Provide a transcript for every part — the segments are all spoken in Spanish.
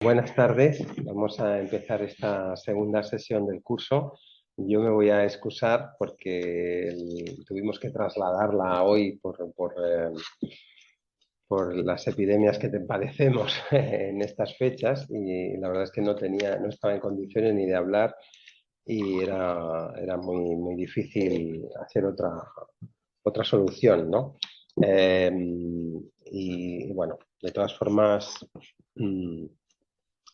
Buenas tardes, vamos a empezar esta segunda sesión del curso. Yo me voy a excusar porque tuvimos que trasladarla hoy por las epidemias que padecemos en estas fechas y la verdad es que no estaba en condiciones ni de hablar y era muy difícil hacer otra solución, ¿no? Eh, y bueno, de todas formas, mm,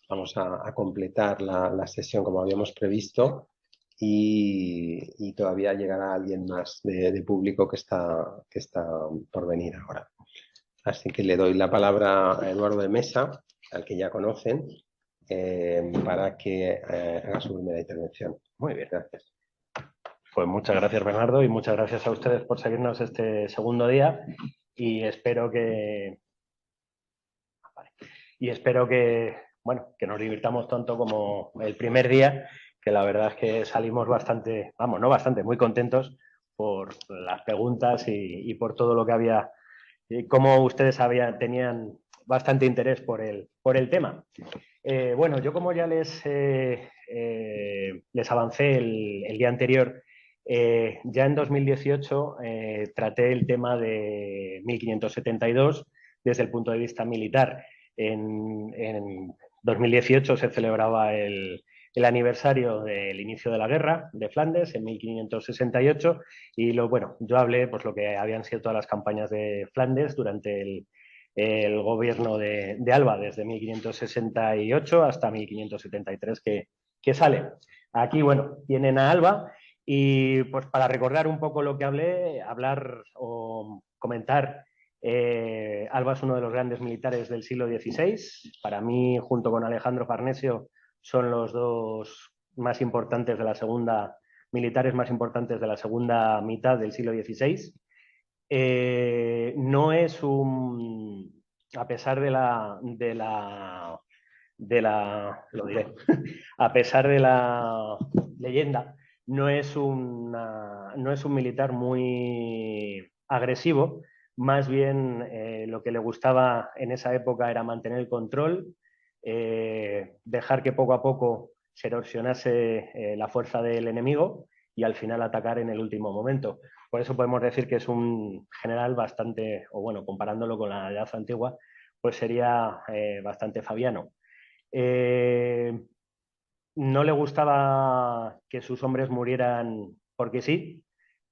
vamos a completar la sesión como habíamos previsto y todavía llegará alguien más de público que está por venir ahora. Así que le doy la palabra a Eduardo de Mesa, al que ya conocen, para que haga su primera intervención. Muy bien, gracias. Pues muchas gracias, Bernardo, y muchas gracias a ustedes por seguirnos este segundo día y espero que bueno, que nos divirtamos tanto como el primer día, que la verdad es que salimos bastante, vamos, no bastante, muy contentos por las preguntas y por todo lo que había, y cómo ustedes tenían bastante interés por el tema. Bueno, yo como ya les avancé el día anterior, ya en 2018 traté el tema de 1572 desde el punto de vista militar. En 2018 se celebraba el aniversario del inicio de la guerra de Flandes en 1568 y bueno, yo hablé pues lo que habían sido todas las campañas de Flandes durante el gobierno de Alba desde 1568 hasta 1573 que sale. Aquí, bueno, tienen a Alba y pues para recordar un poco lo que hablé, hablar o comentar, Alba es uno de los grandes militares del siglo XVI. Para mí, junto con Alejandro Farnesio, son los dos más importantes de la segunda, militares más importantes de la segunda mitad del siglo XVI. No es a pesar lo diré, a pesar de la leyenda, no es un militar muy agresivo, más bien lo que le gustaba en esa época era mantener el control, dejar que poco a poco se erosionase la fuerza del enemigo y al final atacar en el último momento. Por eso podemos decir que es un general bastante, o bueno, comparándolo con la edad antigua, pues sería bastante fabiano. Eh, no le gustaba que sus hombres murieran porque sí.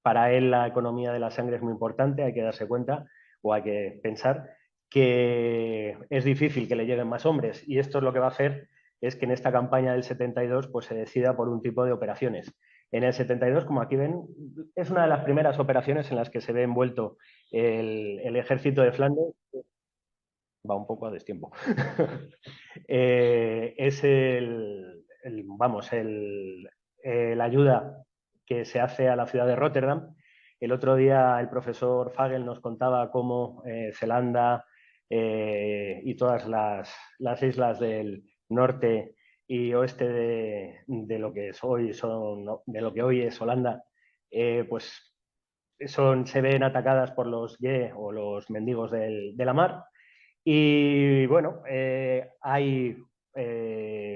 Para él la economía de la sangre es muy importante, hay que darse cuenta o hay que pensar que es difícil que le lleguen más hombres y esto es lo que va a hacer es que en esta campaña del 72 pues se decida por un tipo de operaciones. En el 72, como aquí ven, es una de las primeras operaciones en las que se ve envuelto el ejército de Flandes. Va un poco a destiempo. Es vamos, la ayuda que se hace a la ciudad de Rotterdam. El otro día el profesor Fagel nos contaba cómo Zelanda y todas las islas del norte y oeste de lo que de lo que hoy es Holanda, pues se ven atacadas por los Ye o los mendigos de la mar. Y bueno, hay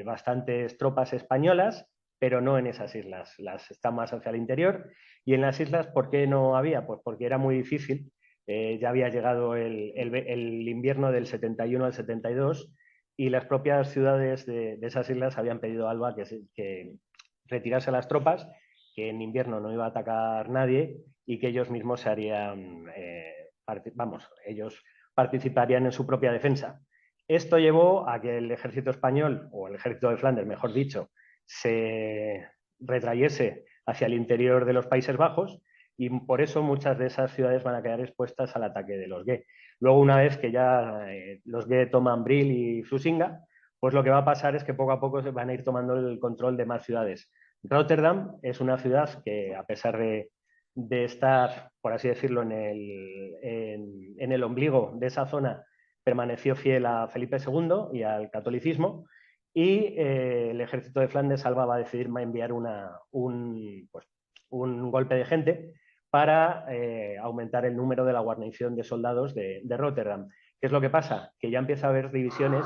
bastantes tropas españoles, pero no en esas islas, las están más hacia el interior. Y en las islas, ¿por qué no había? Pues porque era muy difícil. Ya había llegado el invierno del 71 al 72 y las propias ciudades de esas islas habían pedido a Alba que retirase las tropas, que en invierno no iba a atacar nadie y que ellos mismos se harían, ellos participarían en su propia defensa. Esto llevó a que el ejército español, o el ejército de Flandes, mejor dicho, se retrayese hacia el interior de los Países Bajos y por eso muchas de esas ciudades van a quedar expuestas al ataque de los Ge. Luego, una vez que ya los Ge toman Brill y Flusinga, pues lo que va a pasar es que poco a poco se van a ir tomando el control de más ciudades. Rotterdam es una ciudad que, a pesar de estar, por así decirlo, en el ombligo de esa zona, permaneció fiel a Felipe II y al catolicismo, y el ejército de Flandes Alba va a decidir enviar pues, un golpe de gente para aumentar el número de la guarnición de soldados de Rotterdam. ¿Qué es lo que pasa? Que ya empieza a haber divisiones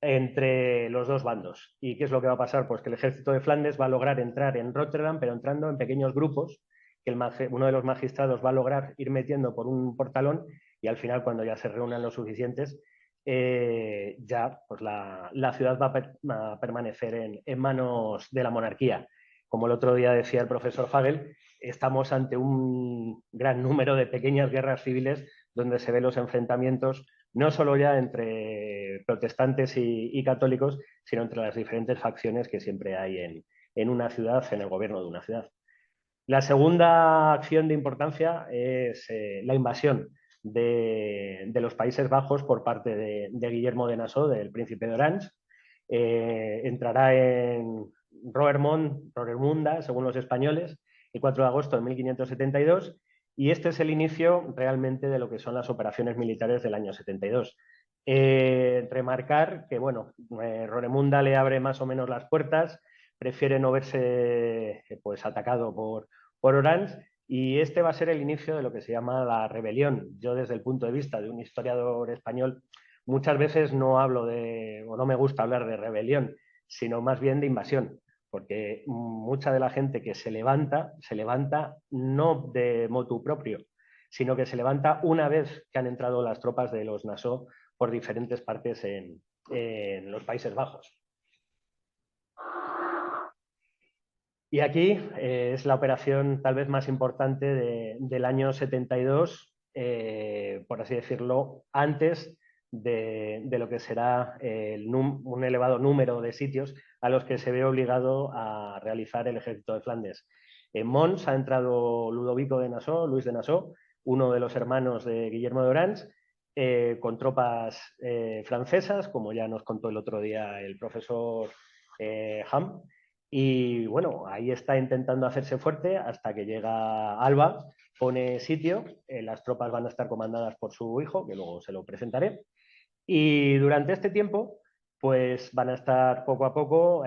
entre los dos bandos. ¿Y qué es lo que va a pasar? Pues que el ejército de Flandes va a lograr entrar en Rotterdam, pero entrando en pequeños grupos, que uno de los magistrados va a lograr ir metiendo por un portalón y al final, cuando ya se reúnan los suficientes, ya pues la ciudad va a permanecer en manos de la monarquía. Como el otro día decía el profesor Fagel, estamos ante un gran número de pequeñas guerras civiles donde se ven los enfrentamientos no solo ya entre protestantes y católicos, sino entre las diferentes facciones que siempre hay en una ciudad, en el gobierno de una ciudad. La segunda acción de importancia es la invasión de los Países Bajos por parte de Guillermo de Nassau, del príncipe de Orange. Entrará en Roermunda, según los españoles, el 4 de agosto de 1572, y este es el inicio realmente de lo que son las operaciones militares del año 72. Remarcar que, bueno, Roermunda le abre más o menos las puertas, prefiere no verse pues, atacado por Orange, y este va a ser el inicio de lo que se llama la rebelión. Yo, desde el punto de vista de un historiador español, muchas veces no hablo de, o no me gusta hablar de rebelión, sino más bien de invasión, porque mucha de la gente que se levanta no de motu propio, sino que se levanta una vez que han entrado las tropas de los Nassau por diferentes partes en los Países Bajos. Y aquí es la operación tal vez más importante del año 72, por así decirlo, antes de lo que será un elevado número de sitios a los que se ve obligado a realizar el ejército de Flandes. En Mons ha entrado Ludovico de Nassau, Luis de Nassau, uno de los hermanos de Guillermo de Orange, con tropas francesas, como ya nos contó el otro día el profesor Ham. Y bueno, ahí está intentando hacerse fuerte hasta que llega Alba, pone sitio, las tropas van a estar comandadas por su hijo, que luego se lo presentaré, y durante este tiempo pues van a estar poco a poco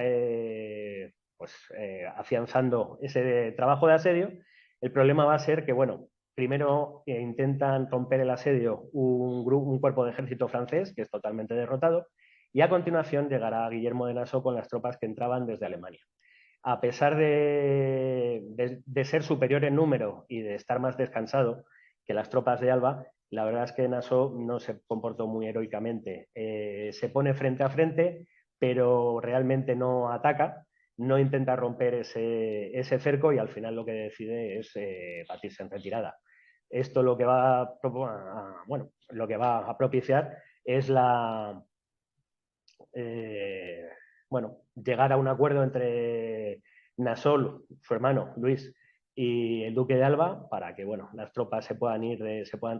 afianzando ese trabajo de asedio. El problema va a ser que, bueno, primero intentan romper el asedio un cuerpo de ejército francés, que es totalmente derrotado, y a continuación llegará Guillermo de Nassau con las tropas que entraban desde Alemania. A pesar de ser superior en número y de estar más descansado que las tropas de Alba, la verdad es que Nassau no se comportó muy heroicamente. Se pone frente a frente, pero realmente no ataca, no intenta romper ese cerco, y al final lo que decide es batirse en retirada. Esto lo que lo que va a propiciar es llegar a un acuerdo entre Nassau, su hermano Luis, y el duque de Alba para que, bueno, las tropas se puedan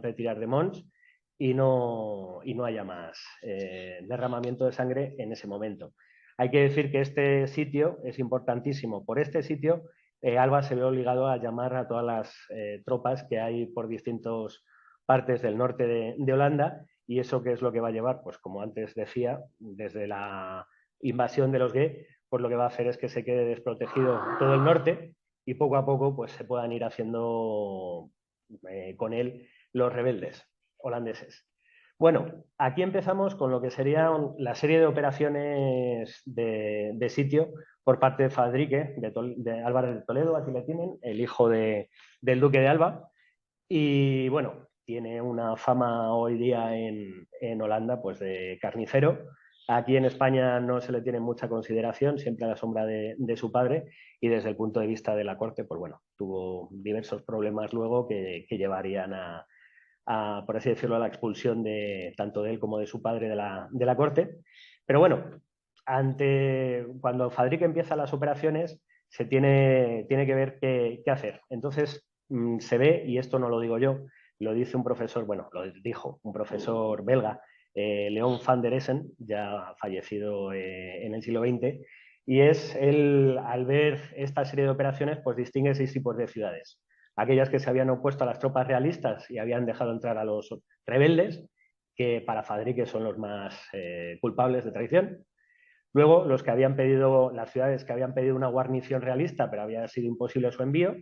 retirar de Mons y no haya más derramamiento de sangre en ese momento. Hay que decir que este sitio es importantísimo. Por este sitio, Alba se ve obligado a llamar a todas las tropas que hay por distintas partes del norte de Holanda. ¿Y eso qué es lo que va a llevar? Pues, como antes decía, desde la invasión de los G, pues lo que va a hacer es que se quede desprotegido todo el norte y poco a poco pues se puedan ir haciendo con él los rebeldes holandeses. Bueno, aquí empezamos con lo que sería la serie de operaciones de sitio por parte de Fadrique, de Álvarez de Toledo, aquí le tienen, el hijo del duque de Alba. Y bueno, tiene una fama hoy día en Holanda pues de carnicero. Aquí en España no se le tiene mucha consideración, siempre a la sombra de su padre, y desde el punto de vista de la corte, pues bueno, tuvo diversos problemas luego que llevarían por así decirlo, a la expulsión tanto de él como de su padre de la corte. Pero bueno, cuando Fadrique empieza las operaciones, se tiene que ver qué hacer. Entonces, se ve, y esto no lo digo yo, lo dice un profesor, bueno, lo dijo un profesor belga, Leon van der Essen, ya fallecido en el siglo XX, y es él, al ver esta serie de operaciones, pues distingue 6 tipos de ciudades. Aquellas que se habían opuesto a las tropas realistas y habían dejado entrar a los rebeldes, que para Fadrique son los más culpables de traición. Luego, las ciudades que habían pedido una guarnición realista, pero había sido imposible su envío,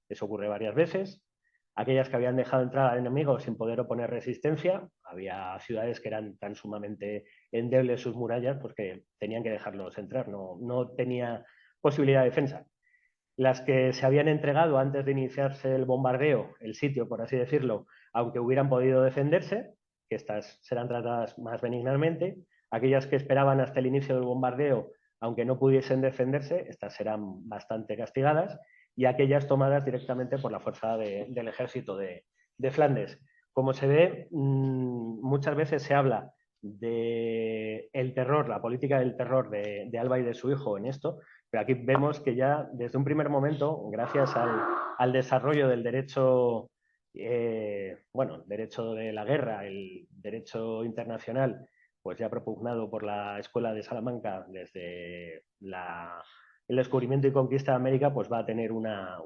eso ocurre varias veces. aquellas que habían dejado entrar al enemigo sin poder oponer resistencia. Había ciudades que eran tan sumamente endebles sus murallas, pues que tenían que dejarlos entrar, no tenía posibilidad de defensa. Las que se habían entregado antes de iniciarse el bombardeo, el sitio, por así decirlo, aunque hubieran podido defenderse, que estas serán tratadas más benignamente. Aquellas que esperaban hasta el inicio del bombardeo, aunque no pudiesen defenderse, estas serán bastante castigadas, y aquellas tomadas directamente por la fuerza del ejército de Flandes. Como se ve, muchas veces se habla del terror, la política del terror de Alba y de su hijo en esto, pero aquí vemos que ya desde un primer momento, gracias al desarrollo del derecho, derecho de la guerra, el derecho internacional, pues ya propugnado por la Escuela de Salamanca desde el descubrimiento y conquista de América, pues va a tener una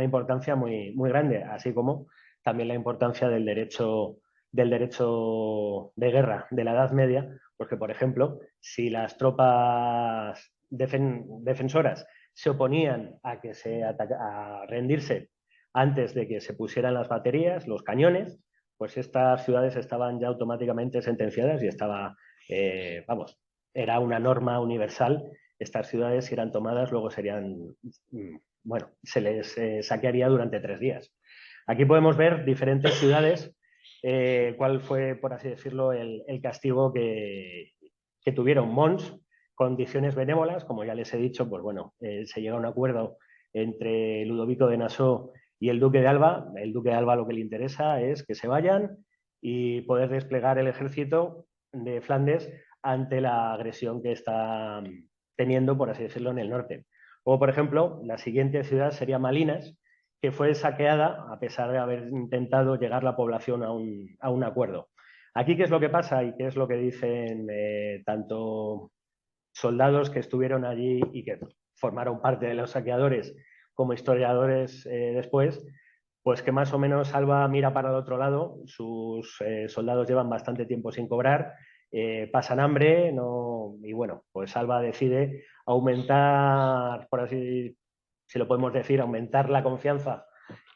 importancia muy grande, así como también la importancia del derecho de guerra de la Edad Media, porque, por ejemplo, si las tropas defensoras se oponían a rendirse antes de que se pusieran las baterías, los cañones, pues estas ciudades estaban ya automáticamente sentenciadas y era una norma universal. Estas ciudades, si eran tomadas, luego se les saquearía durante 3 días. Aquí podemos ver diferentes ciudades, cuál fue, por así decirlo, el castigo que tuvieron. Mons, condiciones benévolas, como ya les he dicho, pues bueno, se llega a un acuerdo entre Ludovico de Nassau y el duque de Alba. El duque de Alba lo que le interesa es que se vayan y poder desplegar el ejército de Flandes ante la agresión que está teniendo, por así decirlo, en el norte. O, por ejemplo, la siguiente ciudad sería Malinas, que fue saqueada a pesar de haber intentado llegar la población a un acuerdo. Aquí, ¿qué es lo que pasa y qué es lo que dicen tanto soldados que estuvieron allí y que formaron parte de los saqueadores como historiadores después? Pues que más o menos Alba mira para el otro lado, sus soldados llevan bastante tiempo sin cobrar, pasan hambre, y bueno, pues Alba decide aumentar, por así si lo podemos decir, aumentar la confianza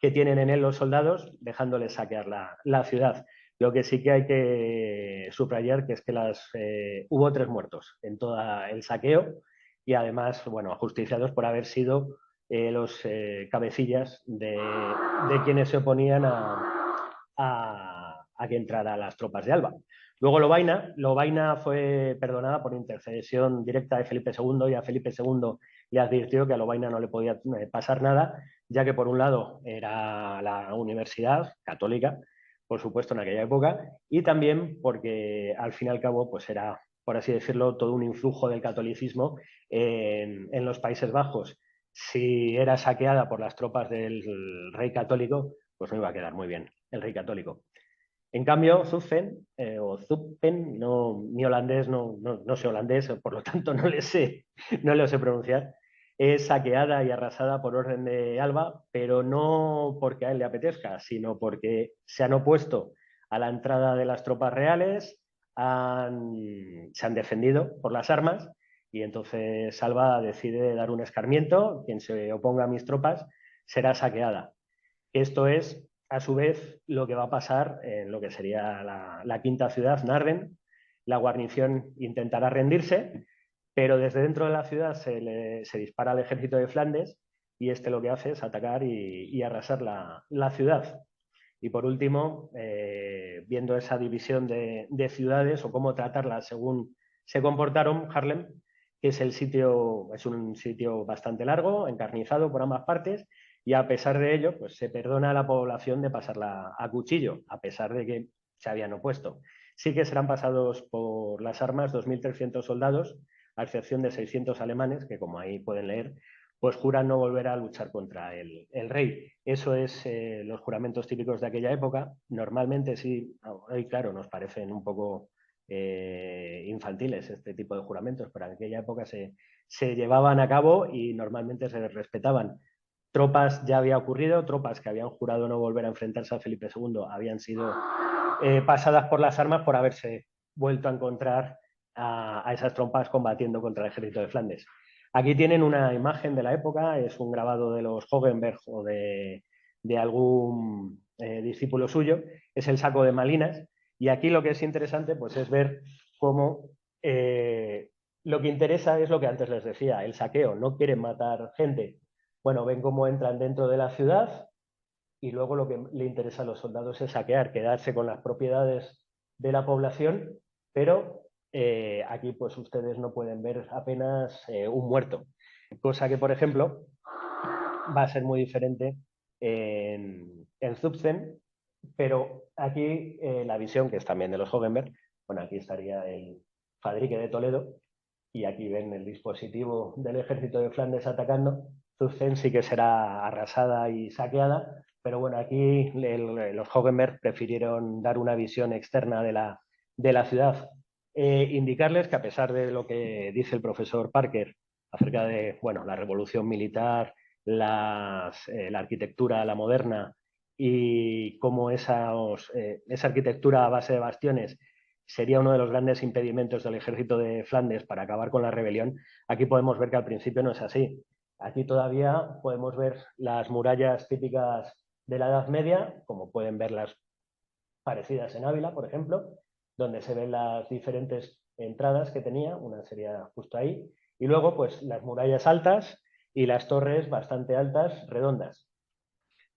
que tienen en él los soldados, dejándoles saquear la ciudad. Lo que sí que hay que subrayar que es que hubo 3 muertos en todo el saqueo y además, bueno, ajusticiados por haber sido los cabecillas de quienes se oponían a que entraran las tropas de Alba. Luego Lovaina fue perdonada por intercesión directa de Felipe II, y a Felipe II le advirtió que a Lovaina no le podía pasar nada, ya que por un lado era la universidad católica, por supuesto en aquella época, y también porque al fin y al cabo pues era, por así decirlo, todo un influjo del catolicismo en los Países Bajos. Si era saqueada por las tropas del rey católico, pues no iba a quedar muy bien el rey católico. En cambio, Zutphen, mi holandés, no sé holandés, por lo tanto no lo sé pronunciar, es saqueada y arrasada por orden de Alba, pero no porque a él le apetezca, sino porque se han opuesto a la entrada de las tropas reales, se han defendido por las armas, y entonces Alba decide dar un escarmiento: quien se oponga a mis tropas será saqueada. Esto es, a su vez, lo que va a pasar en lo que sería la quinta ciudad, Naarden. La guarnición intentará rendirse, pero desde dentro de la ciudad se dispara al ejército de Flandes, y este lo que hace es atacar y arrasar la ciudad. Y por último, viendo esa división de ciudades o cómo tratarlas según se comportaron, Haarlem, que es un sitio bastante largo, encarnizado por ambas partes, y a pesar de ello, pues se perdona a la población de pasarla a cuchillo, a pesar de que se habían opuesto. Sí que serán pasados por las armas 2.300 soldados, a excepción de 600 alemanes, que, como ahí pueden leer, pues juran no volver a luchar contra el rey. Eso es los juramentos típicos de aquella época. Normalmente sí, hoy claro, nos parecen un poco infantiles este tipo de juramentos, pero en aquella época se llevaban a cabo y normalmente se respetaban. Tropas ya había ocurrido, tropas que habían jurado no volver a enfrentarse a Felipe II habían sido pasadas por las armas por haberse vuelto a encontrar a esas tropas combatiendo contra el ejército de Flandes. Aquí tienen una imagen de la época, es un grabado de los Hogenberg o de de algún discípulo suyo, es el saco de Malinas. Y aquí lo que es interesante pues, es ver cómo lo que interesa es lo que antes les decía, el saqueo. No quieren matar gente. Bueno, ven cómo entran dentro de la ciudad y luego lo que le interesa a los soldados es saquear, quedarse con las propiedades de la población, pero aquí pues ustedes no pueden ver apenas un muerto. Cosa que, por ejemplo, va a ser muy diferente en Zutphen, pero aquí la visión, que es también de los Hogenberg, bueno, aquí estaría el Fadrique de Toledo, y aquí ven el dispositivo del ejército de Flandes atacando. Zutphen sí que será arrasada y saqueada, pero bueno, aquí los Hogenberg prefirieron dar una visión externa de la ciudad. Indicarles que a pesar de lo que dice el profesor Parker acerca de bueno, la revolución militar, la arquitectura, la moderna, y cómo esa arquitectura a base de bastiones sería uno de los grandes impedimentos del ejército de Flandes para acabar con la rebelión, aquí podemos ver que al principio no es así. Aquí todavía podemos ver las murallas típicas de la Edad Media, como pueden ver las parecidas en Ávila, por ejemplo, donde se ven las diferentes entradas que tenía, una sería justo ahí, y luego pues las murallas altas y las torres bastante altas, redondas.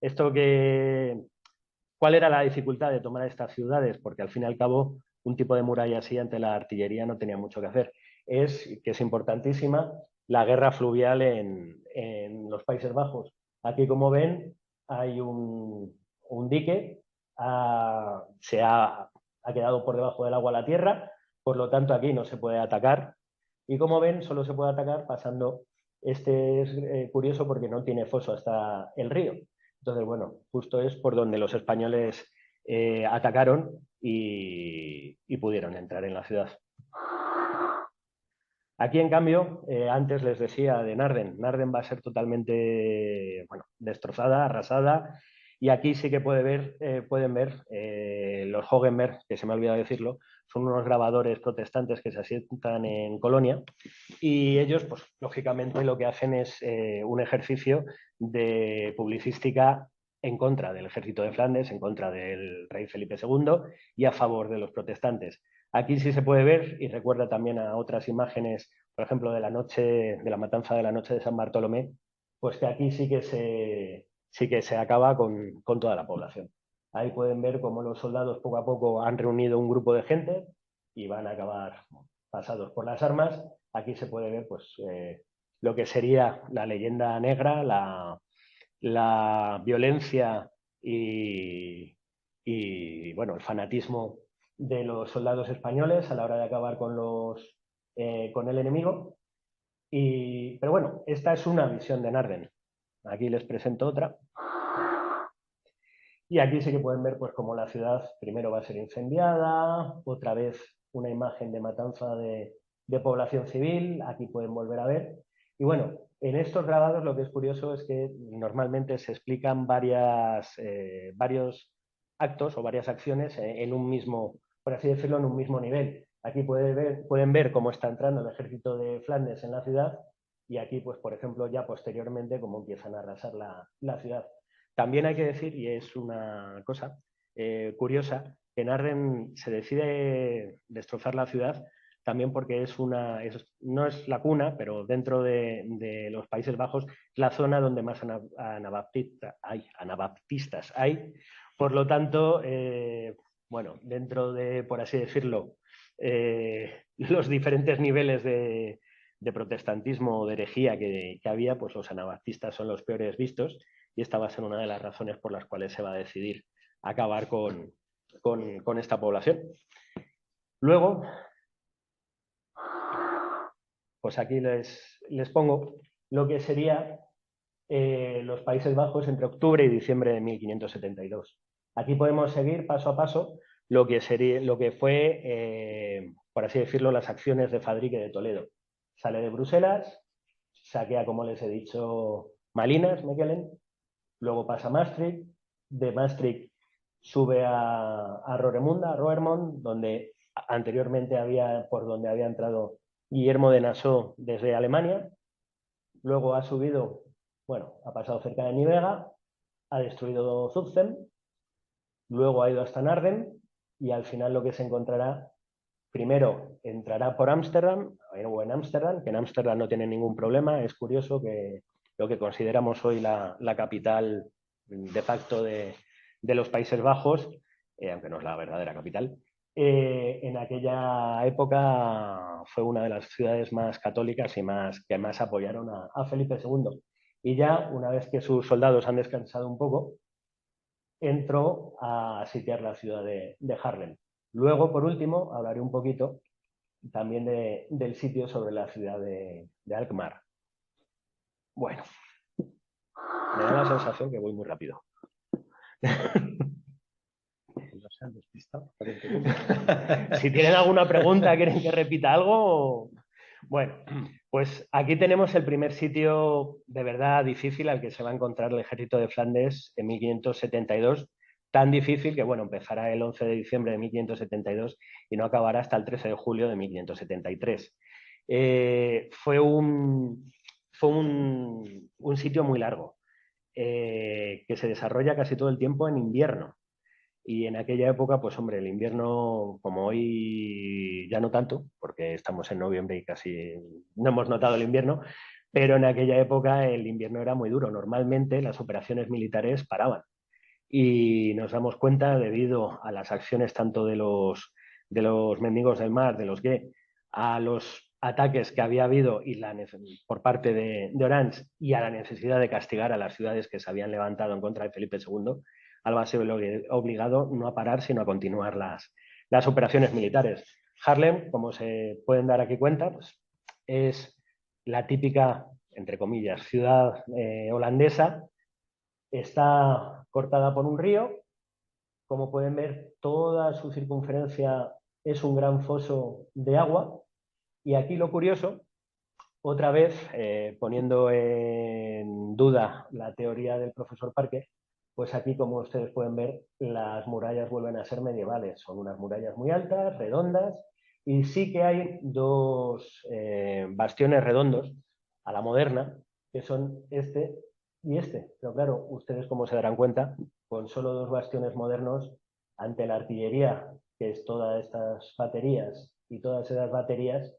Esto que, ¿cuál era la dificultad de tomar estas ciudades? Porque al fin y al cabo un tipo de muralla así ante la artillería no tenía mucho que hacer. Es que es importantísima la guerra fluvial en los Países Bajos. Aquí, como ven, hay un dique, ha quedado por debajo del agua la tierra, por lo tanto aquí no se puede atacar. Y como ven, solo se puede atacar pasando, este es curioso porque no tiene foso hasta el río. Entonces, bueno, justo es por donde los españoles atacaron y pudieron entrar en la ciudad. Aquí, en cambio, antes les decía de Narden. Narden va a ser totalmente bueno, destrozada, arrasada. Y aquí sí que pueden ver los Hogenberg, que se me ha olvidado decirlo, son unos grabadores protestantes que se asientan en Colonia. Y ellos, pues lógicamente, lo que hacen es un ejercicio de publicística en contra del ejército de Flandes, en contra del rey Felipe II y a favor de los protestantes. Aquí sí se puede ver y recuerda también a otras imágenes, por ejemplo, de la noche, de la matanza de la noche de San Bartolomé, pues que aquí sí que se acaba con toda la población. Ahí pueden ver cómo los soldados poco a poco han reunido un grupo de gente y van a acabar pasados por las armas. Aquí se puede ver pues, lo que sería la leyenda negra, la violencia y bueno, el fanatismo de los soldados españoles a la hora de acabar con el enemigo. Pero bueno, esta es una visión de Narden. Aquí les presento otra. Y aquí sí que pueden ver pues cómo la ciudad primero va a ser incendiada, otra vez una imagen de matanza de población civil, aquí pueden volver a ver. Y bueno, en estos grabados lo que es curioso es que normalmente se explican varios actos o varias acciones en un mismo, por así decirlo, en un mismo nivel. Aquí pueden ver cómo está entrando el ejército de Flandes en la ciudad y aquí, pues, por ejemplo, ya posteriormente cómo empiezan a arrasar la ciudad. También hay que decir, y es una cosa curiosa, que Narden se decide destrozar la ciudad también porque no es la cuna, pero dentro de los Países Bajos es la zona donde más anabaptistas hay. Por lo tanto, bueno, dentro de, por así decirlo, los diferentes niveles de protestantismo o de herejía que había, pues los anabaptistas son los peores vistos y esta va a ser una de las razones por las cuales se va a decidir acabar con esta población. Luego, pues aquí les pongo lo que sería los Países Bajos entre octubre y diciembre de 1572. Aquí podemos seguir paso a paso lo que fue, por así decirlo, las acciones de Fadrique de Toledo. Sale de Bruselas, saquea, como les he dicho, Malinas, Mechelen, luego pasa a Maastricht, de Maastricht sube a Roermond, donde anteriormente por donde había entrado Guillermo de Nassau desde Alemania. Luego ha subido, bueno, ha pasado cerca de Nivega, ha destruido Zutphen, luego ha ido hasta Naarden y al final lo que se encontrará, primero entrará por Ámsterdam, o en Ámsterdam, que en Ámsterdam no tiene ningún problema. Es curioso que lo que consideramos hoy la capital de facto de los Países Bajos, aunque no es la verdadera capital, en aquella época fue una de las ciudades más católicas y que más apoyaron a Felipe II. Y ya, una vez que sus soldados han descansado un poco, entró a sitiar la ciudad de Haarlem. Luego, por último, hablaré un poquito también del sitio sobre la ciudad de Alkmaar. Bueno, me da la sensación que voy muy rápido. No se han despistado. Si tienen alguna pregunta, quieren que repita algo. Bueno, pues aquí tenemos el primer sitio de verdad difícil al que se va a encontrar el ejército de Flandes en 1572. Tan difícil que, bueno, empezará el 11 de diciembre de 1572 y no acabará hasta el 13 de julio de 1573. Fue un sitio muy largo, que se desarrolla casi todo el tiempo en invierno. Y en aquella época, pues hombre, el invierno, como hoy ya no tanto, porque estamos en noviembre y casi no hemos notado el invierno, pero en aquella época el invierno era muy duro. Normalmente las operaciones militares paraban y nos damos cuenta, debido a las acciones tanto de los mendigos del mar, de los GUE, a los ataques que había habido por parte de Orange y a la necesidad de castigar a las ciudades que se habían levantado en contra de Felipe II, Alba se ve obligado no a parar, sino a continuar las operaciones militares. Haarlem, como se pueden dar aquí cuenta, pues, es la típica, entre comillas, ciudad holandesa. Está cortada por un río. Como pueden ver, toda su circunferencia es un gran foso de agua. Y aquí lo curioso, otra vez poniendo en duda la teoría del profesor Parker, pues aquí, como ustedes pueden ver, las murallas vuelven a ser medievales. Son unas murallas muy altas, redondas, y sí que hay dos bastiones redondos a la moderna, que son este y este. Pero claro, ustedes, como se darán cuenta, con solo dos bastiones modernos, ante la artillería, que es todas estas baterías y todas esas baterías,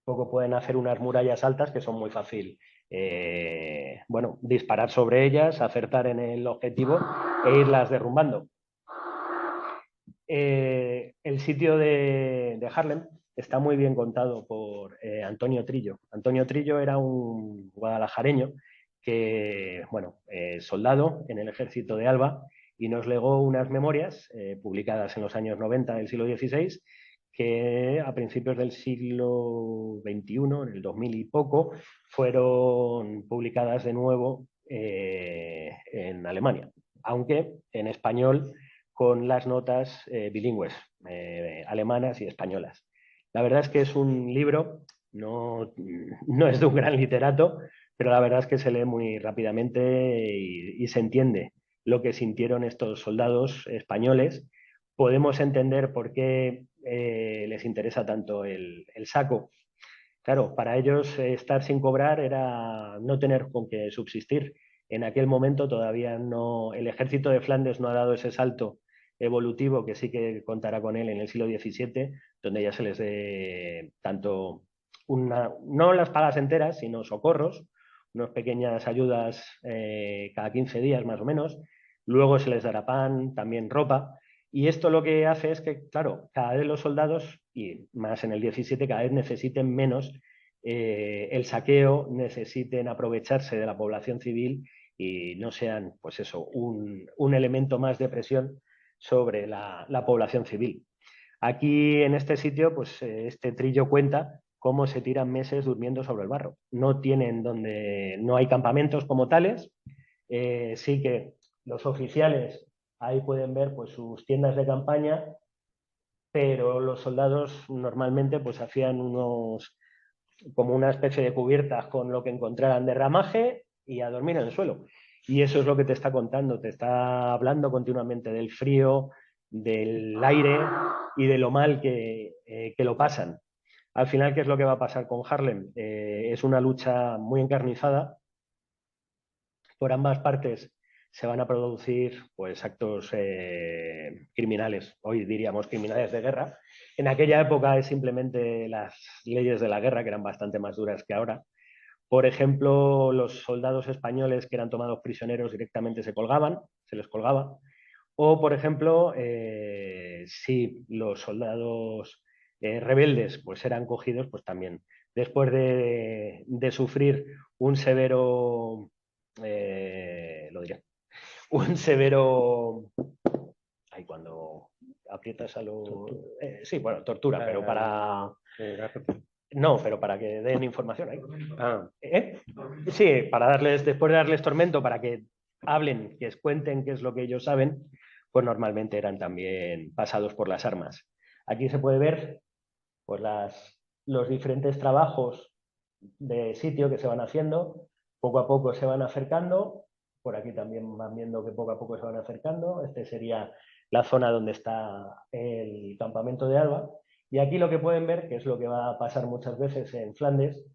poco pueden hacer unas murallas altas que son muy fácil, bueno, disparar sobre ellas, acertar en el objetivo e irlas derrumbando. El sitio de Haarlem está muy bien contado por Antonio Trillo. Antonio Trillo era un guadalajareño que, bueno, soldado en el ejército de Alba, y nos legó unas memorias publicadas en los años 90 del siglo XVI, que a principios del siglo XXI, en el 2000 y poco, fueron publicadas de nuevo en Alemania, aunque en español con las notas bilingües, alemanas y españolas. La verdad es que es un libro, no es de un gran literato, pero la verdad es que se lee muy rápidamente y se entiende lo que sintieron estos soldados españoles. Podemos entender por qué les interesa tanto el saco. Claro, para ellos estar sin cobrar era no tener con qué subsistir. En aquel momento todavía no, el ejército de Flandes no ha dado ese salto evolutivo que sí que contará con él en el siglo XVII, donde ya se les dé tanto no las pagas enteras, sino socorros, unas pequeñas ayudas cada 15 días más o menos. Luego se les dará pan, también ropa. Y esto lo que hace es que, claro, cada vez los soldados, y más en el 17, cada vez necesiten menos el saqueo, necesiten aprovecharse de la población civil y no sean, pues eso, un elemento más de presión sobre la población civil. Aquí en este sitio, pues este Trillo cuenta cómo se tiran meses durmiendo sobre el barro. No tienen donde, no hay campamentos como tales. Sí que los oficiales ahí pueden ver pues sus tiendas de campaña, pero los soldados normalmente pues hacían como una especie de cubiertas con lo que encontraran de ramaje y a dormir en el suelo. Y eso es lo que te está contando, te está hablando continuamente del frío, del aire y de lo mal que lo pasan. Al final, ¿qué es lo que va a pasar con Haarlem? Es una lucha muy encarnizada. Por ambas partes se van a producir pues, actos criminales, hoy diríamos criminales de guerra. En aquella época es simplemente las leyes de la guerra, que eran bastante más duras que ahora. Por ejemplo, los soldados españoles que eran tomados prisioneros directamente se les colgaba. O, por ejemplo, si los soldados rebeldes pues, eran cogidos, pues también. Después de sufrir un severo, lo diré, un severo, ay, cuando aprietas a los... sí, bueno, tortura, pero para... No, pero para que den información ahí. Sí, para darles, después de darles tormento, para que hablen, que cuenten qué es lo que ellos saben, pues normalmente eran también pasados por las armas. Aquí se puede ver pues, los diferentes trabajos de sitio que se van haciendo, poco a poco se van acercando, por aquí también van viendo que poco a poco se van acercando, este sería la zona donde está el campamento de Alba, y aquí lo que pueden ver, que es lo que va a pasar muchas veces en Flandes,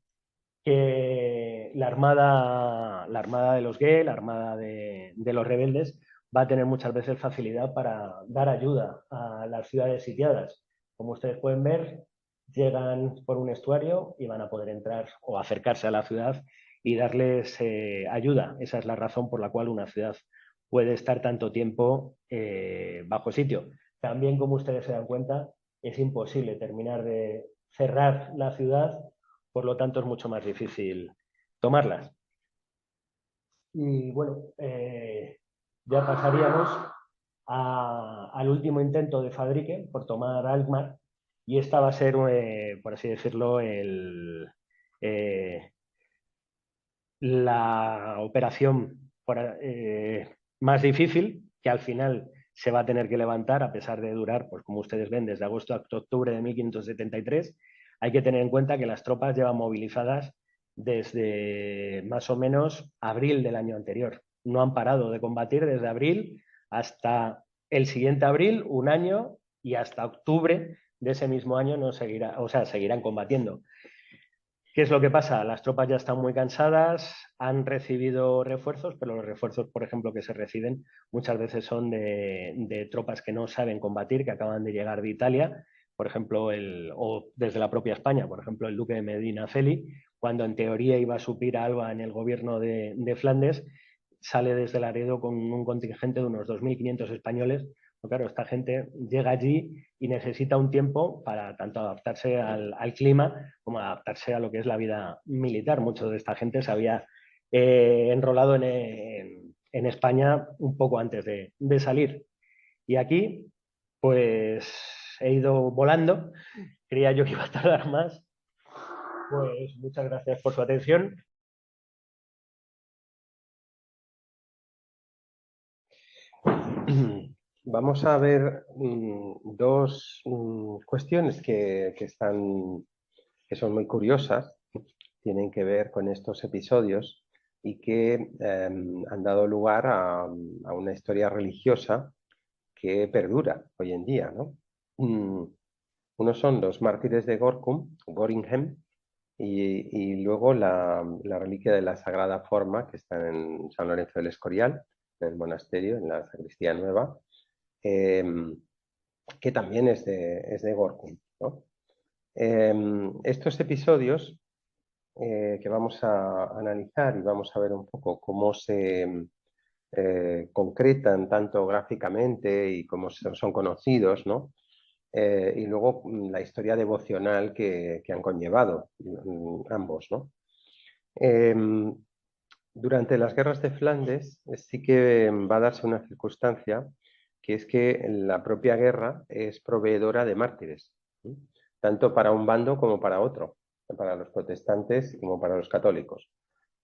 que la armada de los GUE, la armada de los rebeldes, va a tener muchas veces facilidad para dar ayuda a las ciudades sitiadas. Como ustedes pueden ver, llegan por un estuario y van a poder entrar o acercarse a la ciudad y darles ayuda. Esa es la razón por la cual una ciudad puede estar tanto tiempo bajo sitio. También, como ustedes se dan cuenta, es imposible terminar de cerrar la ciudad, por lo tanto es mucho más difícil tomarlas. Y bueno, ya pasaríamos al último intento de Fadrique por tomar Alkmaar, y esta va a ser, por así decirlo, la operación más difícil, que al final se va a tener que levantar a pesar de durar, pues como ustedes ven, desde agosto hasta octubre de 1573. Hay que tener en cuenta que las tropas llevan movilizadas desde más o menos abril del año anterior. No han parado de combatir desde abril hasta el siguiente abril, un año, y hasta octubre de ese mismo año no seguirá, o sea, seguirán combatiendo. ¿Qué es lo que pasa? Las tropas ya están muy cansadas, han recibido refuerzos, pero los refuerzos, por ejemplo, que se reciben muchas veces son de tropas que no saben combatir, que acaban de llegar de Italia, por ejemplo, o desde la propia España, por ejemplo, el duque de Medina Celi, cuando en teoría iba a suplir a Alba en el gobierno de Flandes, sale desde Laredo con un contingente de unos 2.500 españoles. Pero claro, esta gente llega allí y necesita un tiempo para tanto adaptarse al clima como adaptarse a lo que es la vida militar. Mucho de esta gente se había enrolado en España un poco antes de salir. Y aquí, pues he ido volando. Creía yo que iba a tardar más. Pues muchas gracias por su atención. Vamos a ver dos cuestiones que son muy curiosas, tienen que ver con estos episodios y que han dado lugar a una historia religiosa que perdura hoy en día, ¿no? Unos son los mártires de Goringhem, y luego la reliquia de la Sagrada Forma, que está en San Lorenzo del Escorial, en el monasterio, en la sacristía nueva, eh, que también es de Gorkum, ¿no? Estos episodios que vamos a analizar y vamos a ver un poco cómo se concretan tanto gráficamente y cómo son conocidos, ¿no? Y luego la historia devocional que han conllevado ambos, ¿no? Durante las guerras de Flandes sí que va a darse una circunstancia, que es que la propia guerra es proveedora de mártires, ¿sí? Tanto para un bando como para otro, para los protestantes como para los católicos.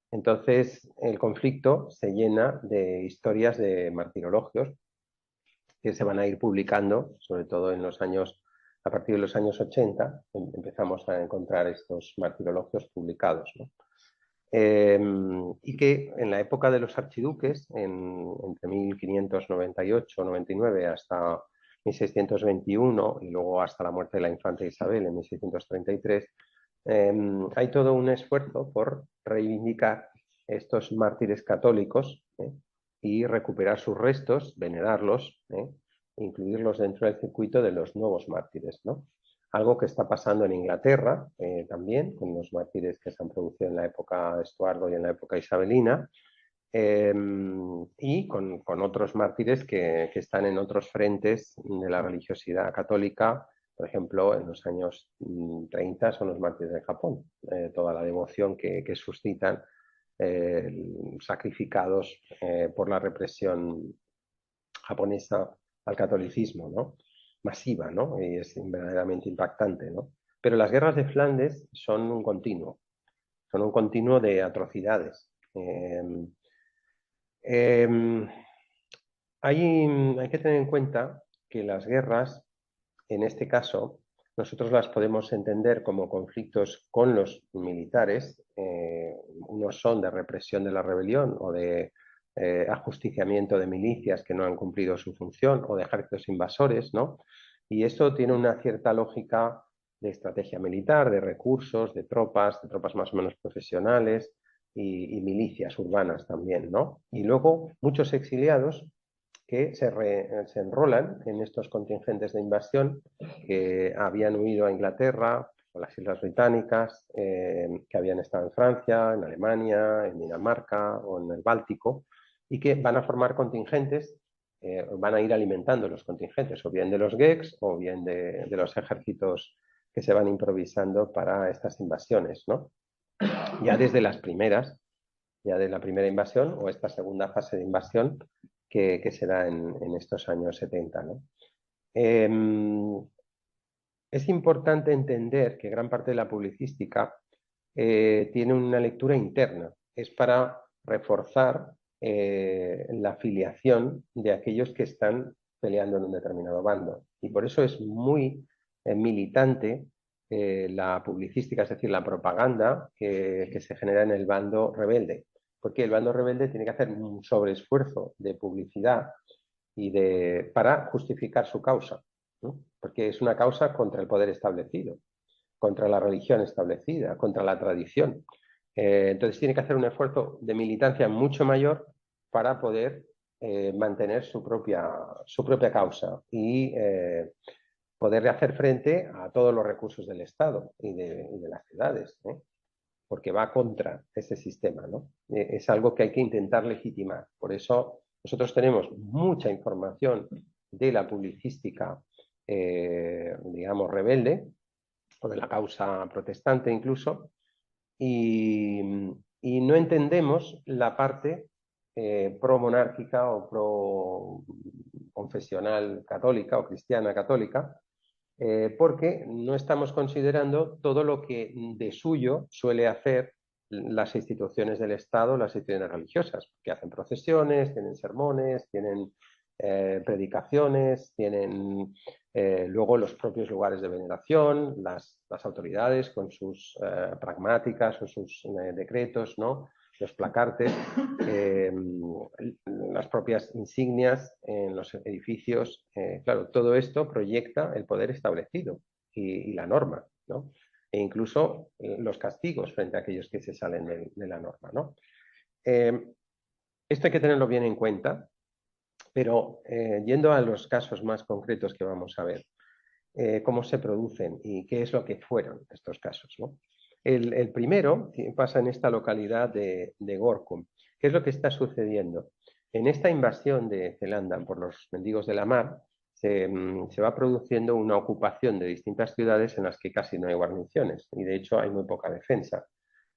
Entonces, el conflicto se llena de historias de martirologios que se van a ir publicando, sobre todo a partir de los años 80, empezamos a encontrar estos martirologios publicados, ¿no? Y que en la época de los archiduques, entre 1598-99 hasta 1621 y luego hasta la muerte de la infanta Isabel en 1633, hay todo un esfuerzo por reivindicar estos mártires católicos, y recuperar sus restos, venerarlos, e incluirlos dentro del circuito de los nuevos mártires, ¿no? Algo que está pasando en Inglaterra también, con los mártires que se han producido en la época Estuardo y en la época isabelina, y con otros mártires que están en otros frentes de la religiosidad católica. Por ejemplo, en los años 30 son los mártires de Japón, toda la devoción que suscitan sacrificados por la represión japonesa al catolicismo, ¿no? Masiva, ¿no? Y es verdaderamente impactante, ¿no? Pero las guerras de Flandes son un continuo de atrocidades. Hay que tener en cuenta que las guerras, en este caso, nosotros las podemos entender como conflictos con los militares. Unos son de represión de la rebelión o de ajusticiamiento de milicias que no han cumplido su función o de ejércitos invasores, ¿no? Y esto tiene una cierta lógica de estrategia militar, de recursos, de tropas más o menos profesionales y milicias urbanas también, ¿no? Y luego muchos exiliados que se enrolan en estos contingentes de invasión que habían huido a Inglaterra o las Islas Británicas, que habían estado en Francia, en Alemania, en Dinamarca o en el Báltico, y que van a formar contingentes, van a ir alimentando los contingentes, o bien de los GECs o bien de los ejércitos que se van improvisando para estas invasiones, ¿no? Ya desde las primeras, ya de la primera invasión o esta segunda fase de invasión que se da en estos años 70, ¿no? Es importante entender que gran parte de la publicística tiene una lectura interna, es para reforzar la afiliación de aquellos que están peleando en un determinado bando. Y por eso es muy militante la publicística, es decir, la propaganda que se genera en el bando rebelde, porque el bando rebelde tiene que hacer un sobreesfuerzo de publicidad para justificar su causa, ¿no? Porque es una causa contra el poder establecido, contra la religión establecida, contra la tradición. Entonces tiene que hacer un esfuerzo de militancia mucho mayor para poder mantener su propia causa y poder hacer frente a todos los recursos del Estado y de las ciudades, porque va contra ese sistema, ¿no? Es algo que hay que intentar legitimar. Por eso nosotros tenemos mucha información de la publicística, digamos, rebelde, o de la causa protestante incluso, y, y no entendemos la parte pro-monárquica o pro-confesional católica o cristiana católica, porque no estamos considerando todo lo que de suyo suele hacer las instituciones del Estado, las instituciones religiosas, que hacen procesiones, tienen sermones, tienen predicaciones, tienen luego los propios lugares de veneración, las autoridades con sus pragmáticas o sus decretos, ¿no? Los placartes, las propias insignias en los edificios. Claro, todo esto proyecta el poder establecido y la norma, ¿no? E incluso los castigos frente a aquellos que se salen de la norma, ¿no? Esto hay que tenerlo bien en cuenta, pero yendo a los casos más concretos que vamos a ver, cómo se producen y qué es lo que fueron estos casos, ¿no? El primero pasa en esta localidad de Gorkum. ¿Qué es lo que está sucediendo? En esta invasión de Zelanda por los mendigos de la mar, se va produciendo una ocupación de distintas ciudades en las que casi no hay guarniciones y de hecho hay muy poca defensa.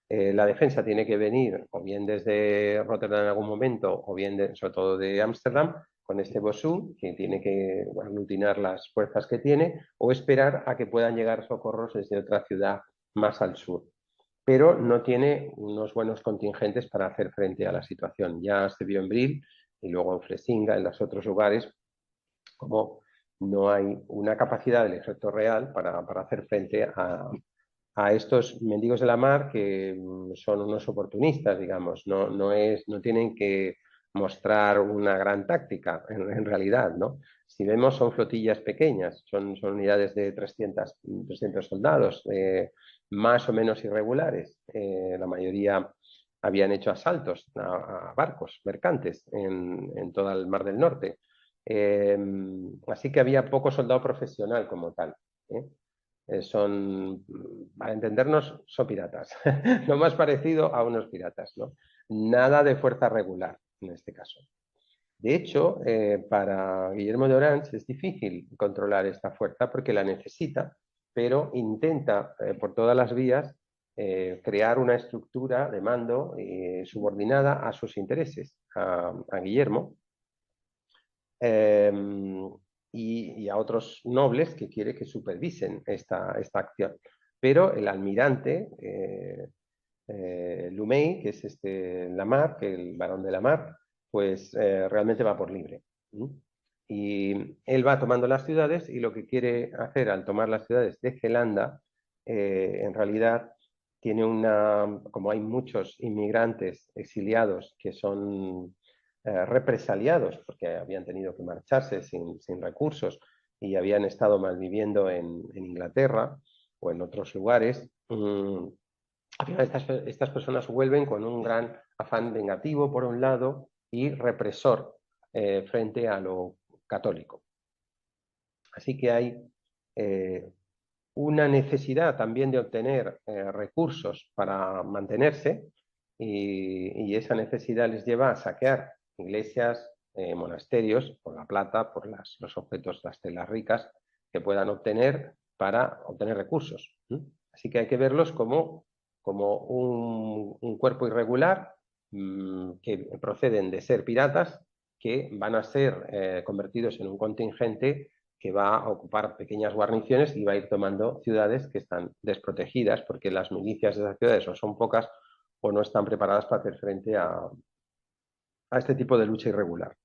La defensa tiene que venir o bien desde Rotterdam en algún momento o bien sobre todo de Ámsterdam con este BOSU, que tiene que aglutinar las fuerzas que tiene, o esperar a que puedan llegar socorros desde otra ciudad más al sur. Pero no tiene unos buenos contingentes para hacer frente a la situación. Ya se vio en Brill y luego en Flesinga, en los otros lugares, como no hay una capacidad del ejército real para hacer frente a estos mendigos de la mar que son unos oportunistas, digamos, no tienen que mostrar una gran táctica en realidad, ¿no? Si vemos son flotillas pequeñas, son unidades de 300 soldados, más o menos irregulares, la mayoría habían hecho asaltos a barcos mercantes en todo el Mar del Norte. Así que había poco soldado profesional como tal. ¿eh? Para entendernos, son piratas. Lo más parecido a unos piratas, ¿no? Nada de fuerza regular en este caso. De hecho, para Guillermo de Orange es difícil controlar esta fuerza porque la necesita, pero intenta por todas las vías crear una estructura de mando subordinada a sus intereses, a Guillermo eh, y a otros nobles que quiere que supervisen esta acción. Pero el almirante Lumey, que es Lamar, que el barón de Lamar, pues realmente va por libre. Y él va tomando las ciudades y lo que quiere hacer al tomar las ciudades de Zelanda, en realidad tiene como hay muchos inmigrantes exiliados que son represaliados porque habían tenido que marcharse sin recursos y habían estado malviviendo en Inglaterra o en otros lugares, al final estas personas vuelven con un gran afán vengativo, por un lado, y represor frente a lo católico. Así que hay una necesidad también de obtener recursos para mantenerse y esa necesidad les lleva a saquear iglesias, monasterios, por la plata, por los objetos, las telas ricas que puedan obtener para obtener recursos. Así que hay que verlos como un cuerpo irregular que proceden de ser piratas que van a ser convertidos en un contingente que va a ocupar pequeñas guarniciones y va a ir tomando ciudades que están desprotegidas porque las milicias de esas ciudades o son pocas o no están preparadas para hacer frente a este tipo de lucha irregular.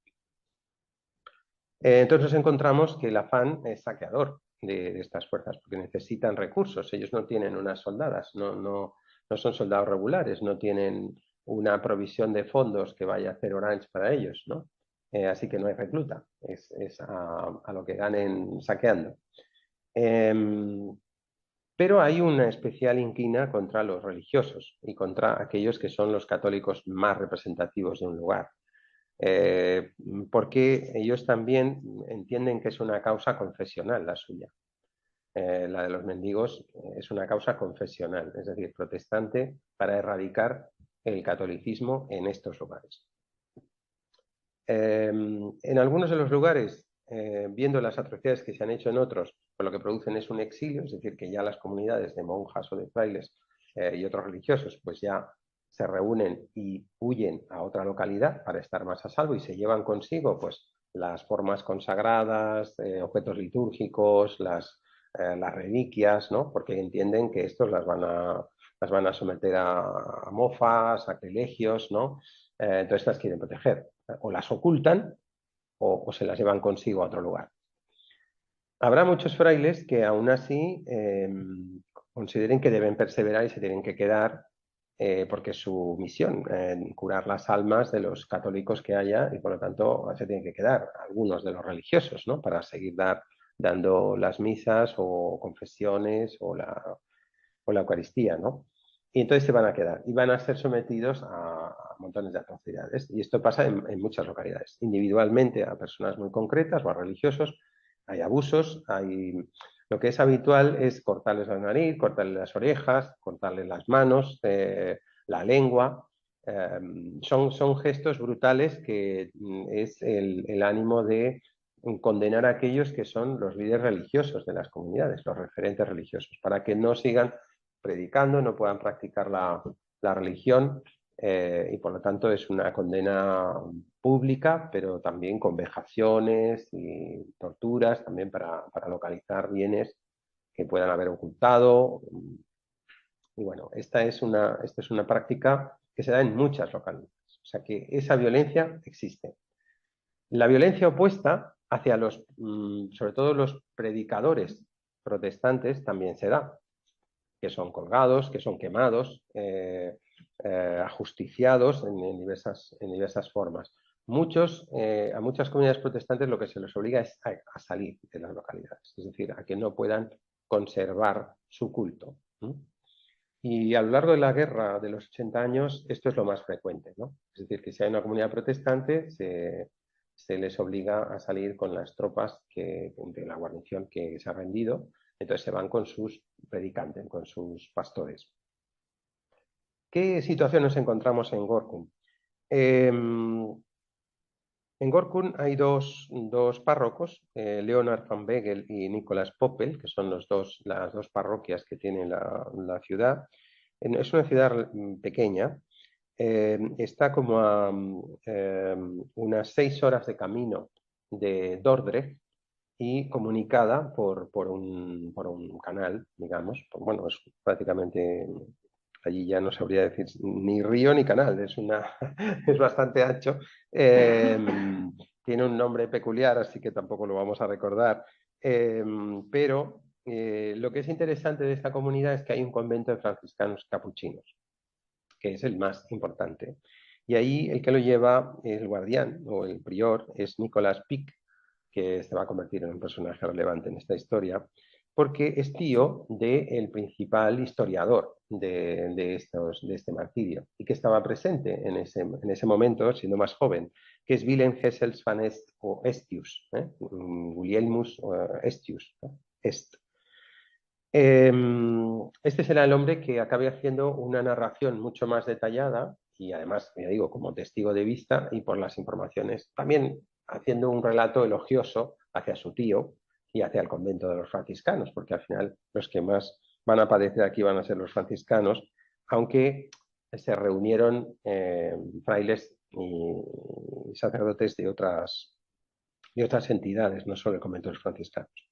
Entonces nos encontramos que el afán es saqueador de estas fuerzas porque necesitan recursos. Ellos no tienen unas soldadas, no son soldados regulares, no tienen una provisión de fondos que vaya a hacer Orange para ellos, ¿no? Así que no hay recluta, es a lo que ganen saqueando. Pero hay una especial inquina contra los religiosos y contra aquellos que son los católicos más representativos de un lugar. Porque ellos también entienden que es una causa confesional la suya. La de los mendigos es una causa confesional, es decir, protestante, para erradicar el catolicismo en estos lugares. En algunos de los lugares, viendo las atrocidades que se han hecho en otros, pues lo que producen es un exilio, es decir, que ya las comunidades de monjas o de frailes y otros religiosos pues ya se reúnen y huyen a otra localidad para estar más a salvo y se llevan consigo pues las formas consagradas, objetos litúrgicos, las reliquias, ¿no? Porque entienden que estos las van a someter a mofas, sacrilegios, ¿no? Entonces las quieren proteger. O las ocultan o se las llevan consigo a otro lugar. Habrá muchos frailes que aún así consideren que deben perseverar y se tienen que quedar porque es su misión, curar las almas de los católicos que haya y por lo tanto se tienen que quedar algunos de los religiosos, ¿no? Para seguir dando las misas o confesiones o la Eucaristía, ¿no? Y entonces se van a quedar y van a ser sometidos a montones de atrocidades. Y esto pasa en muchas localidades. Individualmente a personas muy concretas o a religiosos hay abusos, lo que es habitual es cortarles la nariz, cortarles las orejas, cortarles las manos, la lengua. Son gestos brutales que es el ánimo de condenar a aquellos que son los líderes religiosos de las comunidades, los referentes religiosos, para que no sigan predicando, no puedan practicar la religión y por lo tanto es una condena pública, pero también con vejaciones y torturas, también para localizar bienes que puedan haber ocultado. Y bueno, esta es una práctica que se da en muchas localidades. O sea que esa violencia existe. La violencia opuesta hacia sobre todo los predicadores protestantes también se da, que son colgados, que son quemados, ajusticiados en diversas formas. A muchas comunidades protestantes lo que se les obliga es a salir de las localidades, es decir, a que no puedan conservar su culto. Y a lo largo de la guerra de los 80 años, esto es lo más frecuente, ¿no? Es decir, que si hay una comunidad protestante, se les obliga a salir con las tropas de la guarnición que se ha rendido, entonces se van con sus predicantes, con sus pastores. ¿Qué situación nos encontramos en Gorkum? En Gorkum hay dos párrocos, Leonard van Begel y Nicolas Poppel, que son las dos parroquias que tiene la ciudad. Es una ciudad pequeña, está como a unas 6 horas de camino de Dordrecht y comunicada por un canal, digamos. Bueno, es prácticamente, allí ya no sabría decir ni río ni canal, es bastante ancho. Eh, Tiene un nombre peculiar, así que tampoco lo vamos a recordar. Pero lo que es interesante de esta comunidad es que hay un convento de franciscanos capuchinos, que es el más importante. Y ahí el que lo lleva, el guardián o el prior, es Nicolas Pic, que se va a convertir en un personaje relevante en esta historia, porque es tío del principal historiador de este martirio y que estaba presente en ese momento, siendo más joven, que es Willem Hessels van Est o Estius, Gulielmus Estius, Est. Este será el hombre que acabe haciendo una narración mucho más detallada y además, ya digo, como testigo de vista y por las informaciones, también haciendo un relato elogioso hacia su tío y hacia el convento de los franciscanos, porque al final los que más van a padecer aquí van a ser los franciscanos, aunque se reunieron frailes y sacerdotes de otras entidades, no solo el convento de los franciscanos.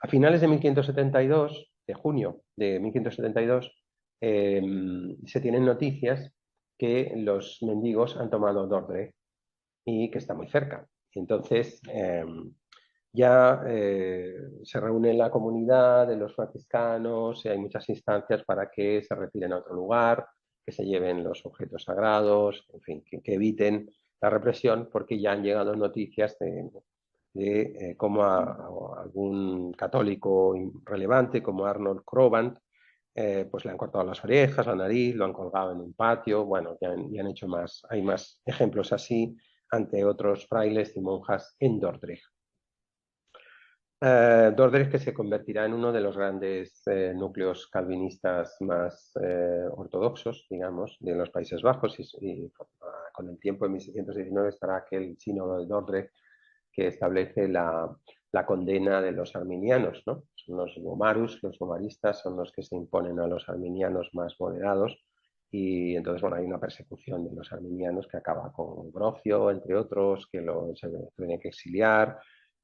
A finales de 1572, de junio de 1572, se tienen noticias que los mendigos han tomado Dordrecht y que está muy cerca. Y entonces ya se reúne la comunidad de los franciscanos y hay muchas instancias para que se retiren a otro lugar, que se lleven los objetos sagrados, en fin, que eviten la represión, porque ya han llegado noticias de cómo a algún católico relevante como Arnold Crowand, pues le han cortado las orejas, la nariz, lo han colgado en un patio, bueno, ya han hecho más, hay más ejemplos así ante otros frailes y monjas en Dordrecht. Dordrecht, que se convertirá en uno de los grandes núcleos calvinistas más ortodoxos, digamos, de los Países Bajos, y con el tiempo, en 1619, estará aquel sínodo de Dordrecht que establece la condena de los arminianos, ¿no? Son los gomaristas son los que se imponen a los arminianos más moderados, y entonces, bueno, hay una persecución de los arminianos que acaba con Brocio, entre otros, que se tiene que exiliar,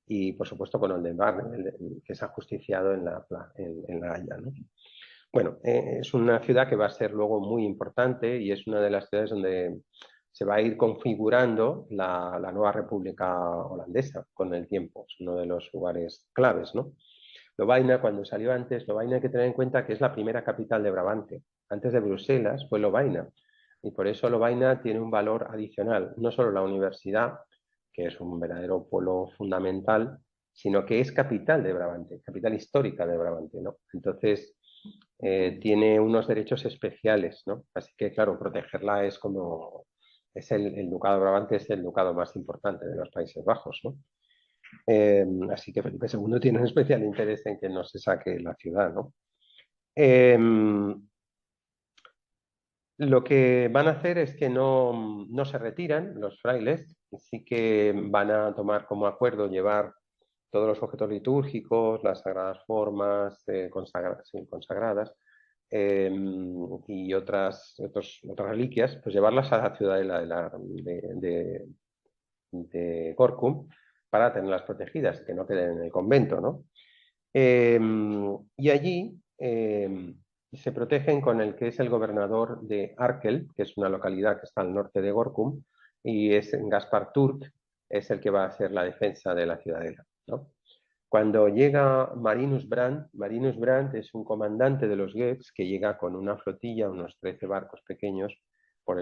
y por supuesto con Oldenbarne, que se ha justiciado en la Haya, ¿no? Bueno, es una ciudad que va a ser luego muy importante y es una de las ciudades donde se va a ir configurando la nueva República Holandesa con el tiempo. Es uno de los lugares claves, ¿no? Lovaina, cuando salió antes, Lovaina hay que tener en cuenta que es la primera capital de Brabante. Antes de Bruselas fue Lovaina. Y por eso Lovaina tiene un valor adicional. No solo la universidad, que es un verdadero polo fundamental, sino que es capital de Brabante, capital histórica de Brabante, ¿no? Entonces, tiene unos derechos especiales, ¿no? Así que, claro, protegerla es como... el Ducado de Brabante es el ducado más importante de los Países Bajos, ¿no? Así que Felipe II tiene un especial interés en que no se saque la ciudad, ¿no? Lo que van a hacer es que no se retiran los frailes, sí que van a tomar como acuerdo llevar todos los objetos litúrgicos, las sagradas formas consagradas, y otras reliquias, pues llevarlas a la ciudadela de Gorkum para tenerlas protegidas, que no queden en el convento, ¿no? Y allí se protegen con el que es el gobernador de Arkel, que es una localidad que está al norte de Gorkum, y es Gaspar Turk, es el que va a hacer la defensa de la ciudadela, ¿no? Cuando llega Marinus Brandt es un comandante de los Geats que llega con una flotilla, unos 13 barcos pequeños, por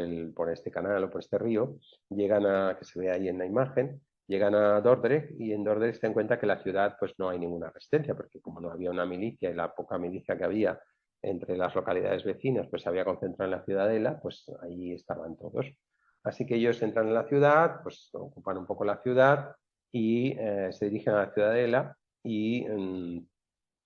este canal o por este río, que se ve ahí en la imagen, llegan a Dordrecht y en Dordrecht se dan cuenta que la ciudad pues no hay ninguna resistencia, porque como no había una milicia y la poca milicia que había entre las localidades vecinas, pues se había concentrado en la ciudadela, pues ahí estaban todos. Así que ellos entran en la ciudad, pues ocupan un poco la ciudad y se dirigen a la ciudadela y en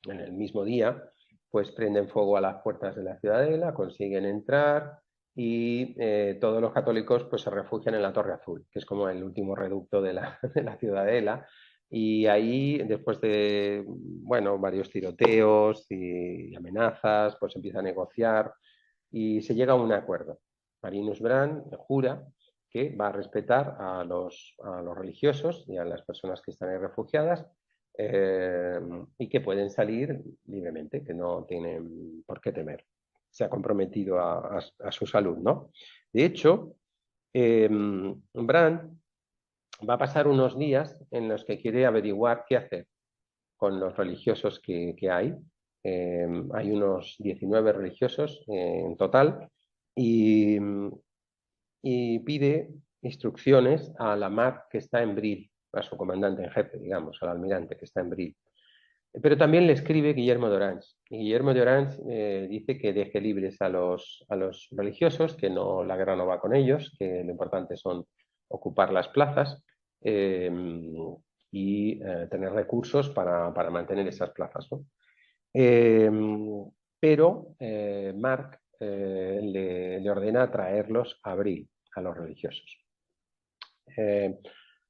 el mismo día pues prenden fuego a las puertas de la ciudadela, consiguen entrar y todos los católicos pues se refugian en la Torre Azul, que es como el último reducto de de la ciudadela. Y ahí, después de, bueno, varios tiroteos y amenazas, pues empieza a negociar y se llega a un acuerdo. Marinus Brand jura que va a respetar a los religiosos y a las personas que están ahí refugiadas y que pueden salir libremente, que no tienen por qué temer. Se ha comprometido a su salud, ¿no? De hecho, Brand va a pasar unos días en los que quiere averiguar qué hacer con los religiosos que hay. Hay unos 19 religiosos en total y, y pide instrucciones a la mar que está en Bril, a su comandante en jefe, digamos, al almirante que está en Bril. Pero también le escribe Guillermo de Orange. Y Guillermo de Orange dice que deje libres a los religiosos, que no, la guerra no va con ellos, que lo importante son ocupar las plazas eh, y tener recursos para mantener esas plazas, ¿no? Eh, pero Mark le ordena traerlos a abril a los religiosos.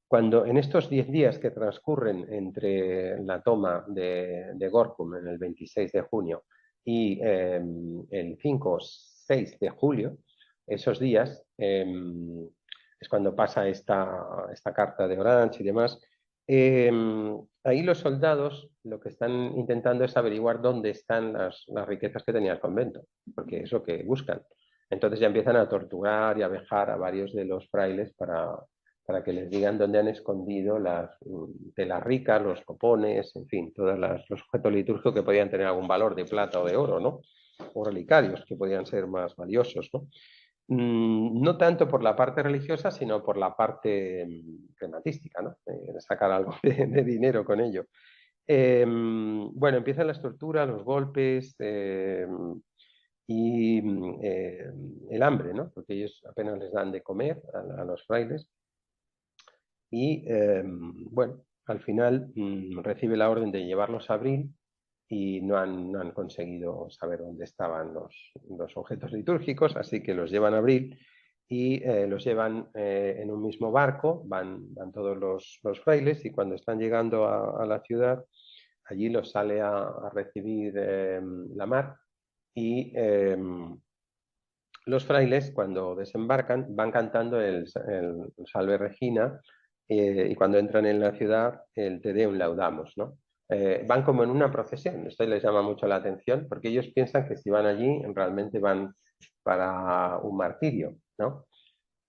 Cuando en estos 10 días que transcurren entre la toma de Gorkum en el 26 de junio y el 5 o 6 de julio, esos días es cuando pasa esta carta de Orange y demás. Ahí los soldados lo que están intentando es averiguar dónde están las riquezas que tenía el convento, porque es lo que buscan. Entonces ya empiezan a torturar y a vejar a varios de los frailes para que les digan dónde han escondido las telas ricas, los copones, en fin, todos los objetos litúrgicos que podían tener algún valor de plata o de oro, ¿no? O relicarios que podían ser más valiosos, ¿no? No tanto por la parte religiosa, sino por la parte crematística, ¿no? De sacar algo de dinero con ello. Bueno, empiezan las torturas, los golpes y el hambre, ¿no? Porque ellos apenas les dan de comer a los frailes. Y bueno, al final recibe la orden de llevarlos a Abril y no han conseguido saber dónde estaban los objetos litúrgicos, así que los llevan a Abril y los llevan en un mismo barco, van todos los frailes y cuando están llegando a la ciudad, allí los sale a recibir la mar y los frailes cuando desembarcan van cantando el Salve Regina y cuando entran en la ciudad el Te Deum Laudamus, ¿no? Van como en una procesión, esto les llama mucho la atención porque ellos piensan que si van allí realmente van para un martirio, ¿no?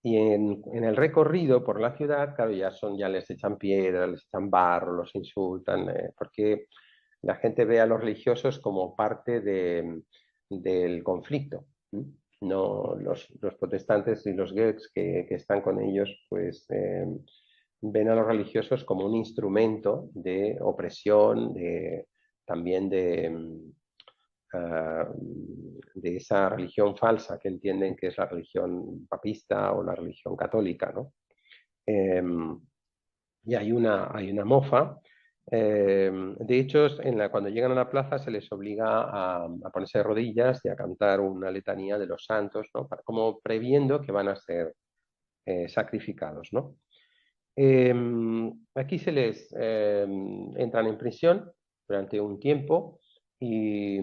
Y en el recorrido por la ciudad, claro, ya les echan piedras, les echan barro, los insultan, porque la gente ve a los religiosos como parte del conflicto. No, los protestantes y los Goeths que están con ellos, pues ven a los religiosos como un instrumento de opresión, también de esa religión falsa que entienden que es la religión papista o la religión católica, ¿no? Y hay hay una mofa. De hecho, cuando llegan a la plaza se les obliga a ponerse de rodillas y a cantar una letanía de los santos, ¿no? Como previendo que van a ser sacrificados, ¿no? Aquí se les entran en prisión durante un tiempo y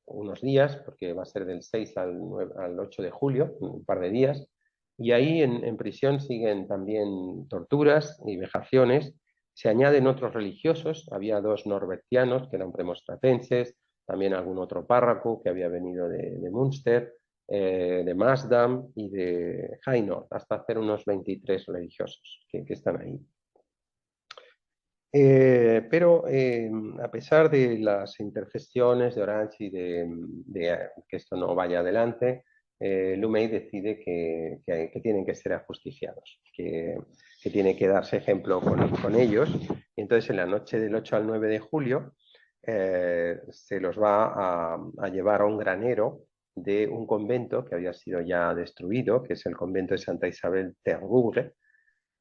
unos días, porque va a ser del 6 al 8 de julio, un par de días, y ahí en prisión siguen también torturas y vejaciones. Se añaden otros religiosos, había dos norbertianos que eran premonstratenses, también algún otro párroco que había venido de Münster, de Masdam y de Hainaut, hasta hacer unos 23 religiosos que están ahí. Pero a pesar de las intercesiones de Orange y de que esto no vaya adelante, Lumey decide que tienen que ser ajusticiados, que tiene que darse ejemplo con ellos. Y entonces en la noche del 8 al 9 de julio se los va a llevar a un granero de un convento que había sido ya destruido, que es el convento de Santa Isabel Terbourg,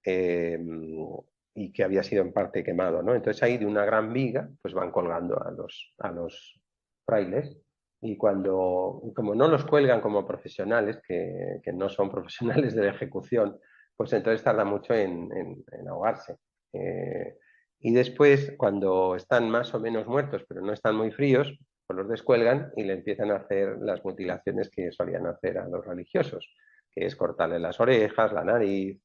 y que había sido en parte quemado, ¿no? Entonces ahí de una gran viga pues van colgando a los frailes, y como no los cuelgan como profesionales, que no son profesionales de la ejecución, pues entonces tarda mucho en ahogarse. Y después, cuando están más o menos muertos, pero no están muy fríos, pues los descuelgan y le empiezan a hacer las mutilaciones que solían hacer a los religiosos, que es cortarle las orejas, la nariz,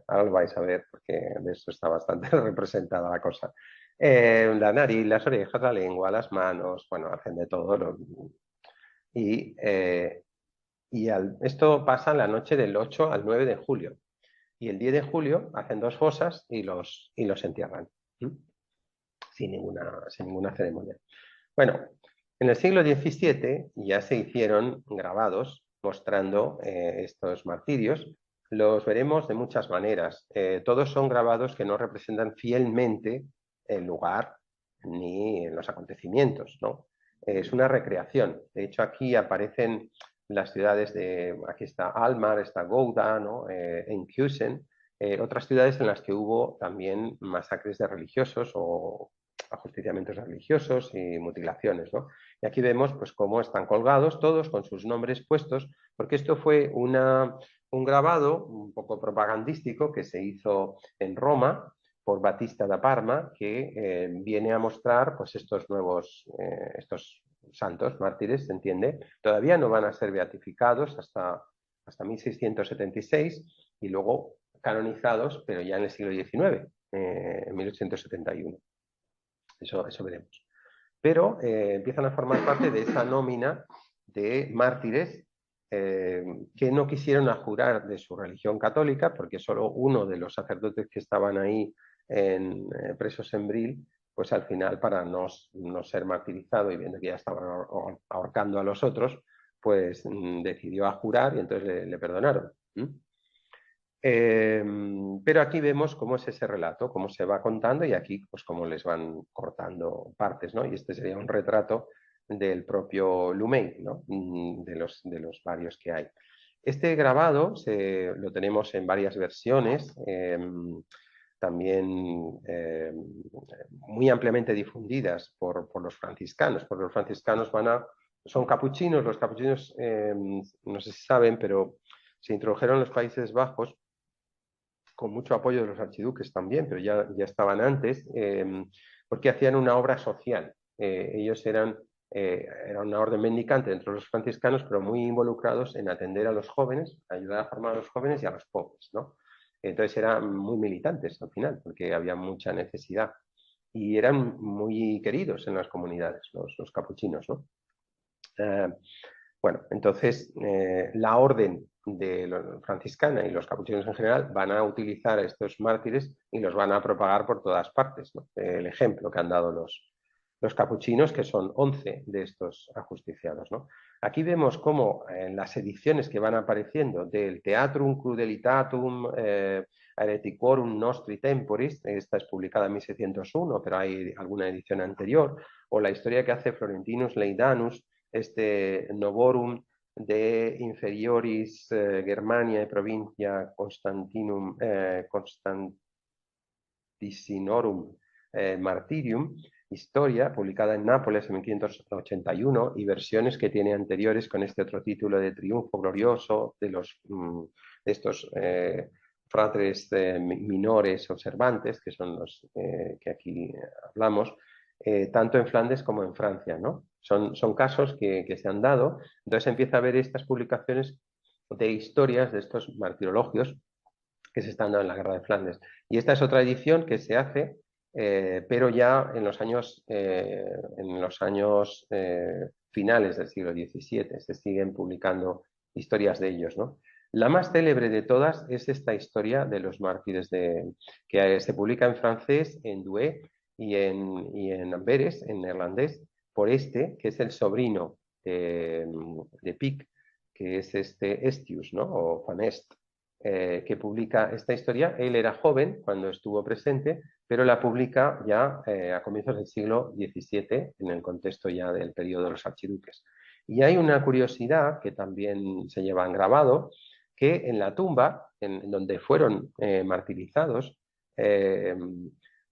ahora lo vais a ver porque de eso está bastante representada la cosa. La nariz, las orejas, la lengua, las manos, bueno, hacen de todo. Y, esto pasa la noche del 8 al 9 de julio. Y el 10 de julio hacen dos fosas y los entierran, sin ninguna ceremonia. Bueno, en el siglo XVII ya se hicieron grabados mostrando estos martirios. Los veremos de muchas maneras. Todos son grabados que no representan fielmente el lugar ni los acontecimientos, ¿no? Es una recreación. De hecho, aquí aparecen las ciudades aquí está Almar, está Gouda, ¿no? Enkhuizen, otras ciudades en las que hubo también masacres de religiosos o ajusticiamientos religiosos y mutilaciones, ¿no? Y aquí vemos pues cómo están colgados todos con sus nombres puestos, porque esto fue un grabado un poco propagandístico que se hizo en Roma por Batista da Parma, que viene a mostrar pues estos nuevos, estos santos mártires, ¿se entiende? Todavía no van a ser beatificados hasta 1676 y luego canonizados, pero ya en el siglo XIX, en 1871. Eso veremos. Pero empiezan a formar parte de esa nómina de mártires que no quisieron jurar de su religión católica, porque solo uno de los sacerdotes que estaban ahí presos en Bril, pues al final, para no ser martirizado y viendo que ya estaban ahorcando a los otros, pues decidió jurar y entonces le perdonaron. Pero aquí vemos cómo es ese relato, cómo se va contando, y aquí pues cómo les van cortando partes, ¿no? Y este sería un retrato del propio Lumey, ¿no? De los varios que hay. Este grabado lo tenemos en varias versiones, también muy ampliamente difundidas por los franciscanos, porque los franciscanos son capuchinos. Los capuchinos, no sé si saben, pero se introdujeron en los Países Bajos con mucho apoyo de los archiduques también, pero ya estaban antes, porque hacían una obra social. Ellos eran una orden mendicante dentro de los franciscanos, pero muy involucrados en atender a los jóvenes, ayudar a formar a los jóvenes y a los pobres, ¿no? Entonces eran muy militantes al final, porque había mucha necesidad. Y eran muy queridos en las comunidades, los capuchinos, ¿no? Bueno, entonces la orden franciscana y los capuchinos en general van a utilizar a estos mártires y los van a propagar por todas partes, ¿no? El ejemplo que han dado los capuchinos, que son 11 de estos ajusticiados, ¿no? Aquí vemos cómo en las ediciones que van apareciendo del Theatrum Crudelitatum Hereticorum Nostri Temporis, esta es publicada en 1601, pero hay alguna edición anterior, o la historia que hace Florentinus Leidanus, este Novorum de Inferioris Germania y Provincia Constanticinorum Martyrium, historia publicada en Nápoles en 1581, y versiones que tiene anteriores con este otro título de Triunfo Glorioso de estos fratres minores observantes, que son los que aquí hablamos, tanto en Flandes como en Francia, ¿no? Son casos que se han dado. Entonces empieza a ver estas publicaciones de historias de estos martirologios que se están dando en la Guerra de Flandes. Y esta es otra edición que se hace, pero ya en los años finales del siglo XVII. Se siguen publicando historias de ellos, ¿no? La más célebre de todas es esta historia de los mártires que se publica en francés, en Douai y en Amberes, en neerlandés, por que es el sobrino de Pic, que es este Estius, ¿no? O Van Est, que publica esta historia. Él era joven cuando estuvo presente, pero la publica ya a comienzos del siglo XVII, en el contexto ya del periodo de los archiduques. Y hay una curiosidad que también se lleva en grabado, que en la tumba, en donde fueron martirizados,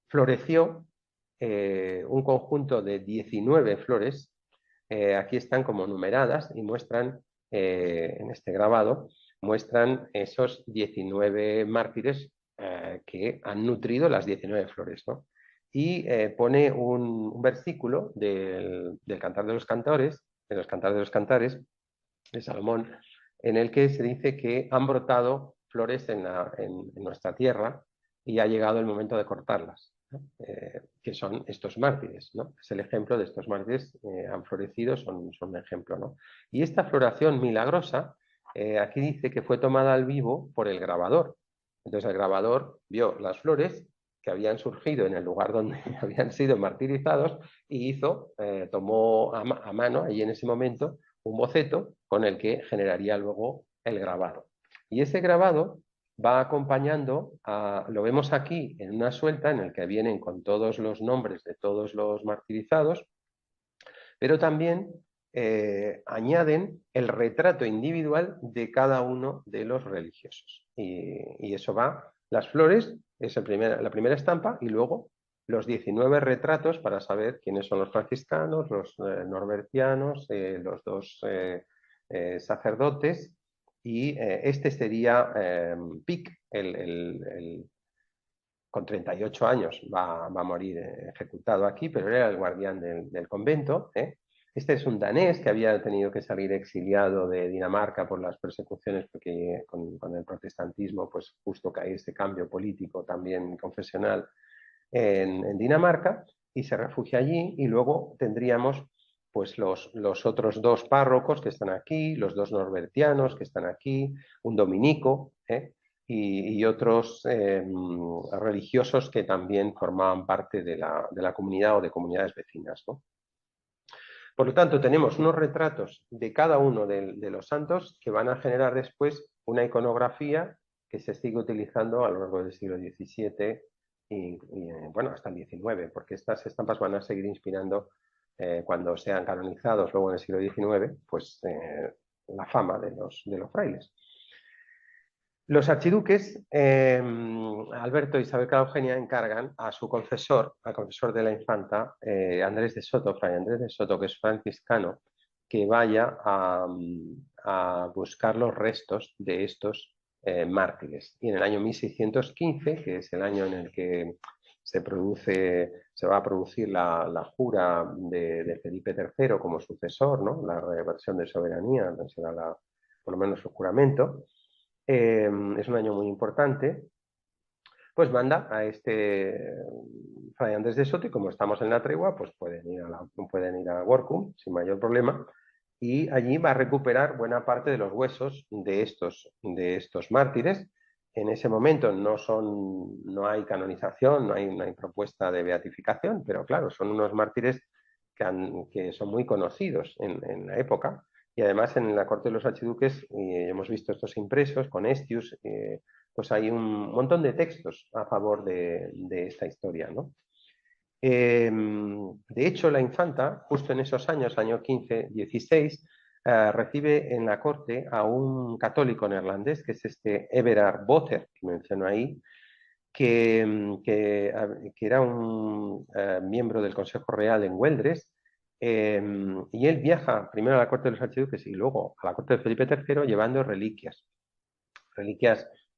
floreció un conjunto de 19 flores. Aquí están como numeradas y muestran, en este grabado, muestran esos 19 mártires que han nutrido las 19 flores, ¿no? Y pone un versículo del Cantar de los Cantores, de los Cantares de los Cantares, de Salomón, en el que se dice que han brotado flores en nuestra tierra y ha llegado el momento de cortarlas, ¿no? Que son estos mártires, ¿no? Es el ejemplo de estos mártires, han florecido, son un ejemplo, ¿no? Y esta floración milagrosa, aquí dice que fue tomada al vivo por el grabador. Entonces el grabador vio las flores que habían surgido en el lugar donde habían sido martirizados y tomó a mano, ahí en ese momento, un boceto con el que generaría luego el grabado. Y ese grabado va acompañando, lo vemos aquí en una suelta en el que vienen con todos los nombres de todos los martirizados, pero también añaden el retrato individual de cada uno de los religiosos. Y eso va, las flores es la primera estampa y luego los 19 retratos para saber quiénes son los franciscanos, los norbertianos, los dos sacerdotes, y este sería Pic, con 38 años va a morir ejecutado aquí, pero era el guardián del convento. Este es un danés que había tenido que salir exiliado de Dinamarca por las persecuciones, porque con el protestantismo pues justo cae este cambio político también confesional en Dinamarca, y se refugia allí. Y luego tendríamos pues los otros dos párrocos que están aquí, los dos norbertianos que están aquí, un dominico, y otros religiosos que también formaban parte de la comunidad o de comunidades vecinas, ¿no? Por lo tanto, tenemos unos retratos de cada uno de los santos que van a generar después una iconografía que se sigue utilizando a lo largo del siglo XVII bueno, hasta el XIX, porque estas estampas van a seguir inspirando cuando sean canonizados luego en el siglo XIX, pues la fama de los frailes. Los archiduques, Alberto e Isabel Clara Eugenia, encargan a su confesor, al confesor de la infanta, Andrés de Soto, fray Andrés de Soto, que es franciscano, que vaya a buscar los restos de estos mártires. Y en el año 1615, que es el año en el que se va a producir la jura de Felipe III como sucesor, ¿no? La reversión de soberanía, será por lo menos su juramento. Es un año muy importante, pues manda a este fray Andrés de Soto, y como estamos en la tregua, pues pueden ir a Gorkum sin mayor problema, y allí va a recuperar buena parte de los huesos de estos mártires. En ese momento no hay canonización, no hay propuesta de beatificación, pero claro, son unos mártires que son muy conocidos en la época. Y además en la corte de los archiduques hemos visto estos impresos con Estius, pues hay un montón de textos a favor de esta historia, ¿no? De hecho, la infanta, justo en esos años, año 15-16, recibe en la corte a un católico neerlandés, que es este Everard Botha, que menciono ahí, que era un miembro del Consejo Real en Güeldres, y él viaja primero a la corte de los archiduques y luego a la corte de Felipe III llevando reliquias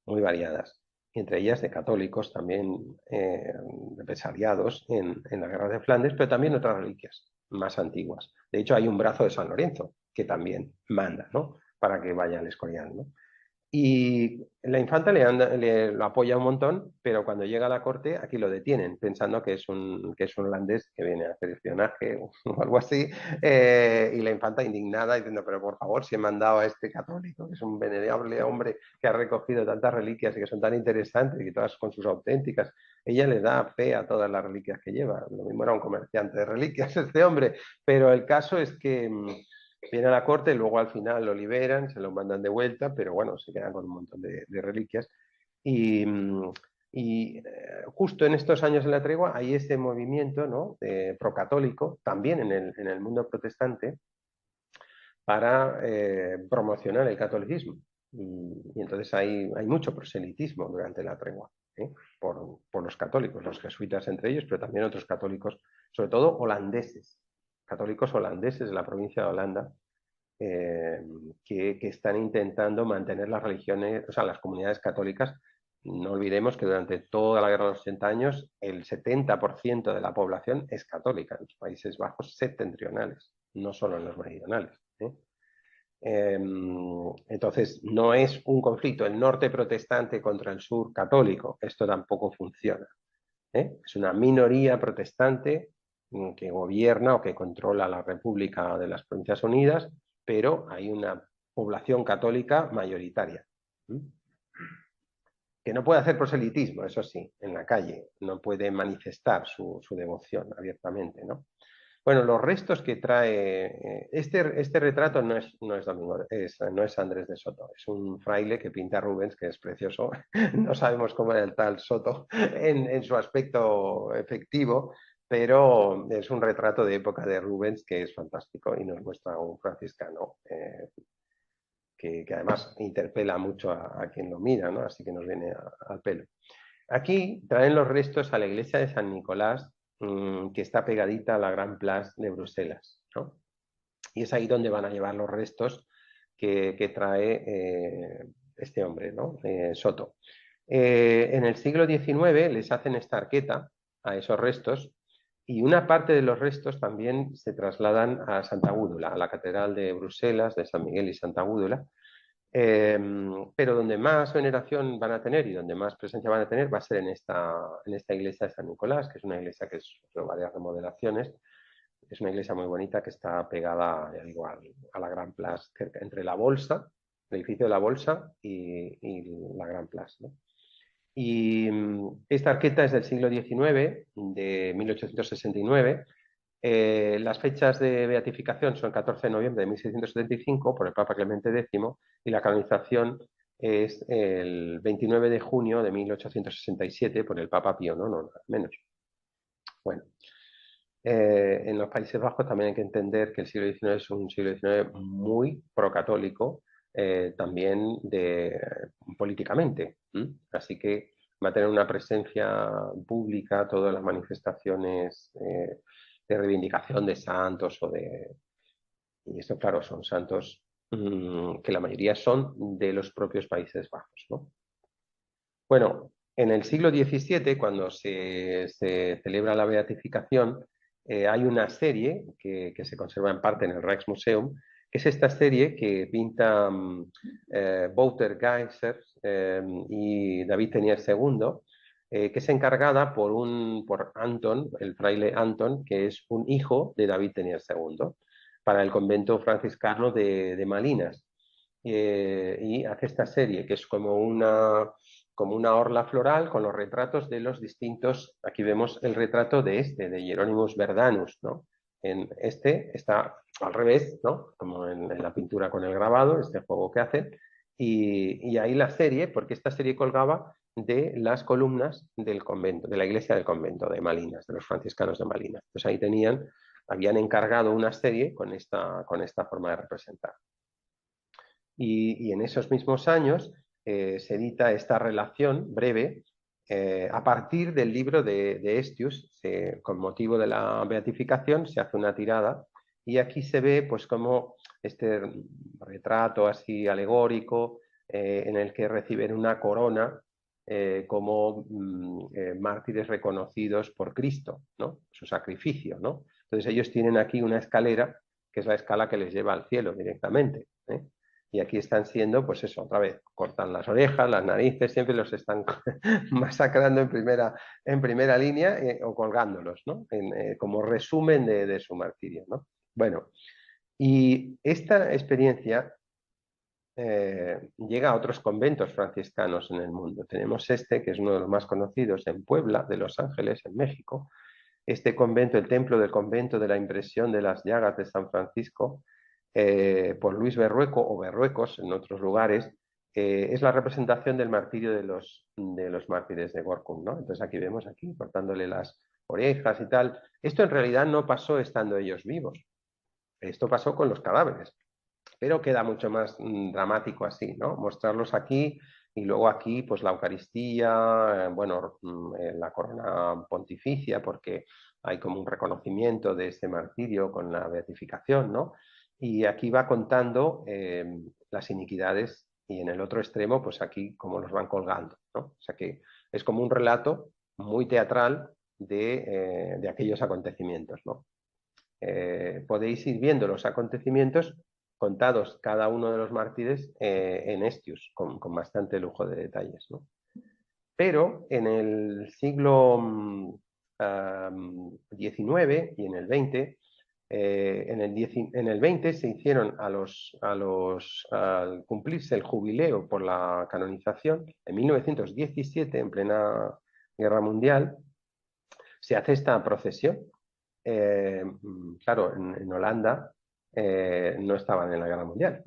muy variadas, entre ellas de católicos también represaliados en la guerra de Flandes, pero también otras reliquias más antiguas. De hecho, hay un brazo de San Lorenzo que también manda, ¿no?, para que vaya al Escorial, ¿no? Y la infanta lo apoya un montón, pero cuando llega a la corte aquí lo detienen, pensando que es un holandés que viene a hacer espionaje o algo así, y la infanta indignada diciendo, pero por favor, si he mandado a este católico, que es un venerable hombre que ha recogido tantas reliquias y que son tan interesantes y que todas con sus auténticas, ella le da fe a todas las reliquias que lleva. Lo mismo era un comerciante de reliquias este hombre, pero el caso es que viene a la corte, luego al final lo liberan, se lo mandan de vuelta, pero bueno, se quedan con un montón de reliquias. Y Y justo en estos años de la tregua hay este movimiento, ¿no?, procatólico, también en el mundo protestante, para promocionar el catolicismo. Y entonces hay mucho proselitismo durante la tregua, ¿eh? Por los católicos, los jesuitas entre ellos, pero también otros católicos, sobre todo holandeses, católicos holandeses de la provincia de Holanda, que están intentando mantener las religiones, o sea, las comunidades católicas. No olvidemos que durante toda la guerra de los 80 años el 70% de la población es católica en los Países Bajos septentrionales, no solo en los meridionales, ¿eh? Entonces, no es un conflicto el norte protestante contra el sur católico, esto tampoco funciona, ¿eh? Es una minoría protestante que gobierna o que controla la República de las Provincias Unidas, pero hay una población católica mayoritaria, ¿eh?, que no puede hacer proselitismo, eso sí, en la calle, no puede manifestar su devoción abiertamente, ¿no? Bueno, los restos que trae este retrato no es Domingo, no es Andrés de Soto, es un fraile que pinta Rubens, que es precioso. No sabemos cómo era el tal Soto en su aspecto efectivo, pero es un retrato de época de Rubens que es fantástico y nos muestra a un franciscano que además interpela mucho a quien lo mira, ¿no? Así que nos viene al pelo. Aquí traen los restos a la iglesia de San Nicolás, que está pegadita a la Gran Place de Bruselas, ¿no? Y es ahí donde van a llevar los restos que trae este hombre, ¿no?, Soto. En el siglo XIX les hacen esta arqueta a esos restos, y una parte de los restos también se trasladan a Santa Gúdula, a la Catedral de Bruselas, de San Miguel y Santa Gúdula. Pero donde más veneración van a tener y donde más presencia van a tener va a ser en esta iglesia de San Nicolás, que es una iglesia que sufrió varias remodelaciones. Es una iglesia muy bonita que está pegada, ya digo, a la Gran Place, entre la Bolsa, el edificio de la Bolsa y la Gran Place, ¿no? Y esta arqueta es del siglo XIX, de 1869. Las fechas de beatificación son 14 de noviembre de 1675 por el Papa Clemente X, y la canonización es el 29 de junio de 1867 por el Papa Pío IX, menos. Bueno, en los Países Bajos también hay que entender que el siglo XIX es un siglo XIX muy procatólico, también políticamente. Así que va a tener una presencia pública, todas las manifestaciones de reivindicación de santos y esto, claro, son santos que la mayoría son de los propios Países Bajos, ¿no? Bueno, en el siglo XVII, cuando se celebra la beatificación, hay una serie que se conserva en parte en el Rijksmuseum, que es esta serie que pinta Wouter Geiser y David Tenier II, que es encargada por Anton, el fraile Anton, que es un hijo de David Tenier II, para el convento franciscano de Malinas. Y hace esta serie, que es como una orla floral con los retratos de los distintos. Aquí vemos el retrato de Hieronymus Verdanus, ¿no? En este está al revés, ¿no?, como en la pintura con el grabado, este juego que hacen, y ahí la serie, porque esta serie colgaba de las columnas del convento, de la iglesia del convento de Malinas, de los franciscanos de Malinas. Pues ahí habían encargado una serie con esta forma de representar. Y en esos mismos años se edita esta relación breve a partir del libro de Estius. Con motivo de la beatificación se hace una tirada y aquí se ve pues como este retrato así alegórico en el que reciben una corona como mártires reconocidos por Cristo, ¿no?, su sacrificio, ¿no? Entonces ellos tienen aquí una escalera que es la escala que les lleva al cielo directamente, ¿eh? Y aquí están siendo, pues eso, otra vez, cortan las orejas, las narices, siempre los están masacrando en primera línea o colgándolos, ¿no?, como resumen de su martirio, ¿no? Bueno, y esta experiencia llega a otros conventos franciscanos en el mundo. Tenemos este, que es uno de los más conocidos en Puebla, de Los Ángeles, en México. Este convento, el templo del convento de la impresión de las llagas de San Francisco, por Luis Berrueco o Berruecos en otros lugares, es la representación del martirio de los mártires de Gorkum, ¿no? Entonces aquí vemos aquí cortándole las orejas y tal. Esto en realidad no pasó estando ellos vivos. Esto pasó con los cadáveres, pero queda mucho más dramático así, ¿no? Mostrarlos aquí y luego aquí, pues la Eucaristía, bueno, la corona pontificia, porque hay como un reconocimiento de este martirio con la beatificación, ¿no? Y aquí va contando las iniquidades y en el otro extremo, pues aquí como los van colgando, ¿no? O sea que es como un relato muy teatral de aquellos acontecimientos, ¿no? Podéis ir viendo los acontecimientos contados cada uno de los mártires en Estius, con bastante lujo de detalles, ¿no? Pero en el siglo XIX y en el XX, en el 20 se hicieron al cumplirse el jubileo por la canonización, en 1917, en plena Guerra Mundial, se hace esta procesión. Claro, en Holanda no estaban en la Guerra Mundial.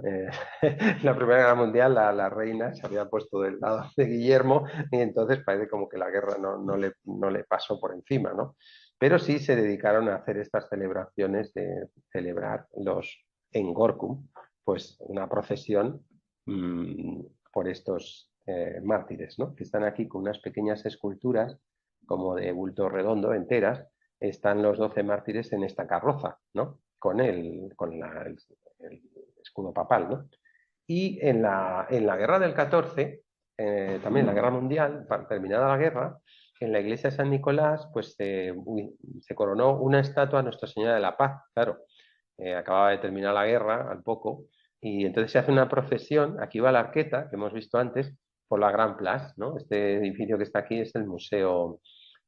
En la Primera Guerra Mundial la reina se había puesto del lado de Guillermo y entonces parece como que la guerra no le pasó por encima, ¿no? Pero sí se dedicaron a hacer estas celebraciones de celebrar en Gorkum, pues una procesión por estos mártires, ¿no? Que están aquí con unas pequeñas esculturas como de bulto redondo enteras. Están los 12 mártires en esta carroza, ¿no? Con el escudo papal, ¿no? Y en la guerra del 14, también la guerra mundial, terminada la guerra, en la iglesia de San Nicolás, pues se coronó una estatua a Nuestra Señora de la Paz, claro. Acababa de terminar la guerra al poco, y entonces se hace una procesión, aquí va la arqueta, que hemos visto antes, por la Gran Place, ¿no? Este edificio que está aquí es el Museo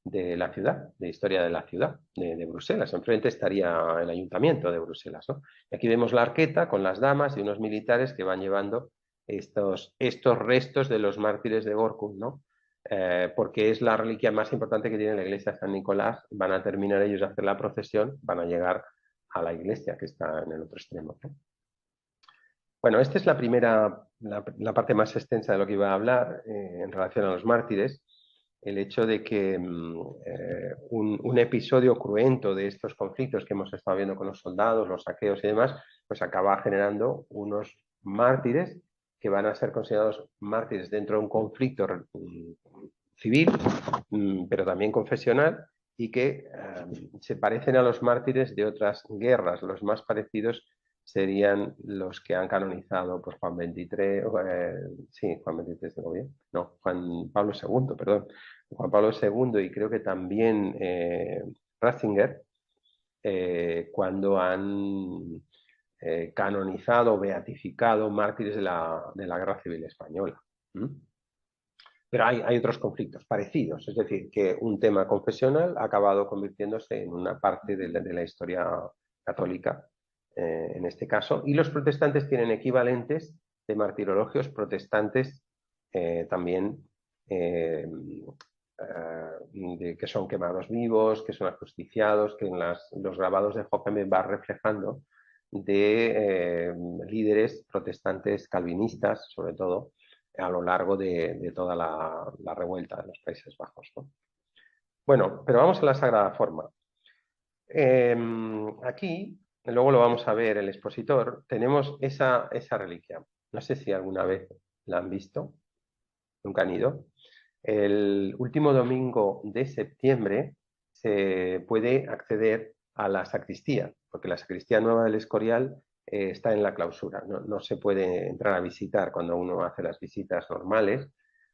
de la ciudad, de historia de la ciudad, de Bruselas. Enfrente estaría el ayuntamiento de Bruselas, ¿no? Y aquí vemos la arqueta con las damas y unos militares que van llevando estos restos de los mártires de Gorkum, ¿no? Porque es la reliquia más importante que tiene la iglesia de San Nicolás. Van a terminar ellos de hacer la procesión, van a llegar a la iglesia que está en el otro extremo, ¿no? Bueno, esta es la primera, la parte más extensa de lo que iba a hablar en relación a los mártires, el hecho de que un episodio cruento de estos conflictos que hemos estado viendo con los soldados, los saqueos y demás, pues acaba generando unos mártires que van a ser considerados mártires dentro de un conflicto civil, pero también confesional, y que se parecen a los mártires de otras guerras. Los más parecidos serían los que han canonizado pues, Juan XXIII, sí, Juan XXIII, ¿digo bien? No, Juan Pablo II, perdón. Juan Pablo II y creo que también Ratzinger, cuando han canonizado, beatificado mártires de la Guerra Civil Española. Pero hay otros conflictos parecidos, es decir, que un tema confesional ha acabado convirtiéndose en una parte de la historia católica, en este caso, y los protestantes tienen equivalentes de martirologios protestantes también, que son quemados vivos, que son ajusticiados, que en los grabados de Joachim va reflejando de líderes protestantes calvinistas, sobre todo, a lo largo de toda la revuelta de los Países Bajos, ¿no? Bueno, pero vamos a la Sagrada Forma. Aquí, luego lo vamos a ver el expositor, tenemos esa reliquia. No sé si alguna vez la han visto, nunca han ido. El último domingo de septiembre se puede acceder a la sacristía, porque la sacristía nueva del Escorial está en la clausura, no se puede entrar a visitar cuando uno hace las visitas normales.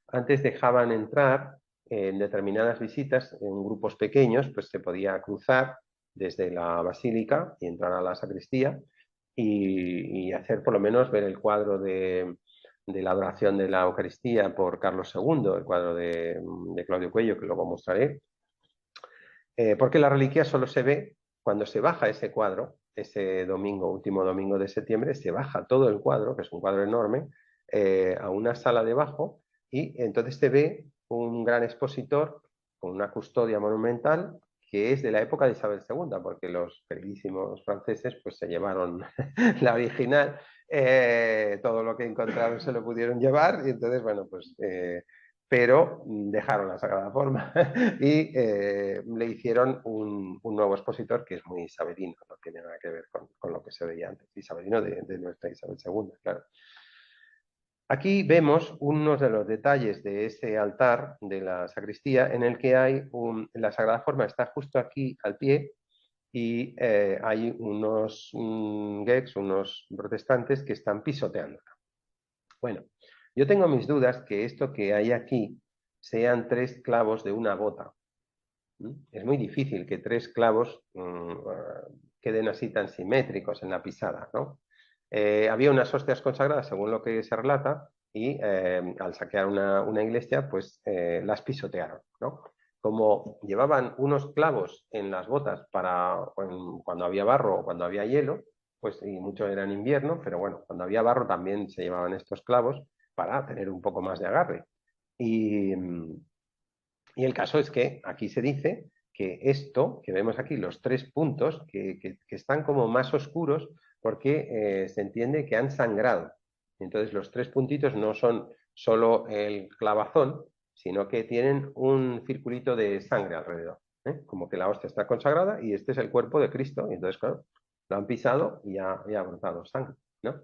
Antes dejaban entrar en determinadas visitas, en grupos pequeños, pues se podía cruzar desde la basílica y entrar a la sacristía y hacer por lo menos ver el cuadro de la adoración de la Eucaristía por Carlos II, el cuadro de Claudio Cuello, que luego mostraré, porque la reliquia solo se ve cuando se baja ese cuadro, ese domingo, último domingo de septiembre, se baja todo el cuadro, que es un cuadro enorme, a una sala debajo y entonces se ve un gran expositor con una custodia monumental que es de la época de Isabel II, porque los queridísimos franceses pues se llevaron la original, todo lo que encontraron se lo pudieron llevar, y entonces, bueno, pues, pero dejaron la Sagrada Forma y le hicieron un nuevo expositor que es muy isabelino, no tiene nada que ver con lo que se veía antes, isabelino de nuestra Isabel II, claro. Aquí vemos unos de los detalles de ese altar de la sacristía en el que hay la Sagrada Forma está justo aquí al pie y hay unos gex, unos protestantes que están pisoteándola. Bueno, yo tengo mis dudas que esto que hay aquí sean 3 clavos de una bota. Es muy difícil que 3 clavos queden así tan simétricos en la pisada, ¿no? Había unas hostias consagradas, según lo que se relata, y al saquear una iglesia, pues las pisotearon, ¿no? Como llevaban unos clavos en las botas para cuando había barro o cuando había hielo, pues y mucho era en invierno, pero bueno, cuando había barro también se llevaban estos clavos para tener un poco más de agarre. Y el caso es que aquí se dice que esto, que vemos aquí, los 3 puntos, que están como más oscuros porque se entiende que han sangrado. Entonces los 3 puntitos no son solo el clavazón, sino que tienen un circulito de sangre alrededor. Como que la hostia está consagrada y este es el cuerpo de Cristo. Y entonces, claro, lo han pisado y ha brotado sangre, ¿no?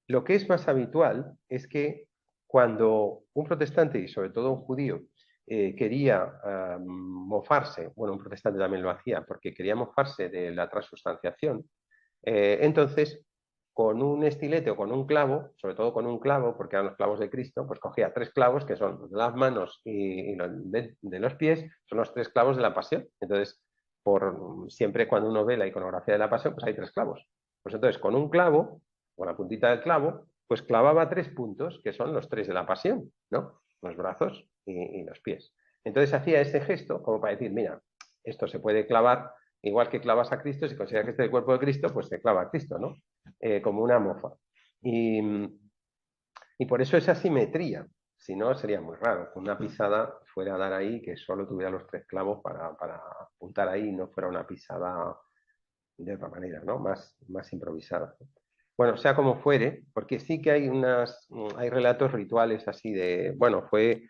Lo que es más habitual es que cuando un protestante, y sobre todo un judío, quería mofarse, bueno, un protestante también lo hacía, porque quería mofarse de la transustanciación, entonces con un estilete o con un clavo, sobre todo con un clavo, porque eran los clavos de Cristo, pues cogía 3 clavos, que son los de las manos y los de los pies, son los 3 clavos de la pasión. Entonces, siempre cuando uno ve la iconografía de la pasión, pues hay 3 clavos. Pues entonces, con un clavo, con la puntita del clavo, pues clavaba 3 puntos, que son los 3 de la pasión, ¿no? Los brazos y los pies. Entonces hacía ese gesto como para decir, mira, esto se puede clavar, igual que clavas a Cristo, si consideras que este es el cuerpo de Cristo, pues se clava a Cristo, ¿no? Como una mofa. Y por eso esa simetría, si no sería muy raro que una pisada fuera a dar ahí, que solo tuviera los 3 clavos para apuntar ahí y no fuera una pisada de otra manera, ¿no? Más improvisada. Bueno, sea como fuere, porque sí que hay relatos rituales así de, bueno, fue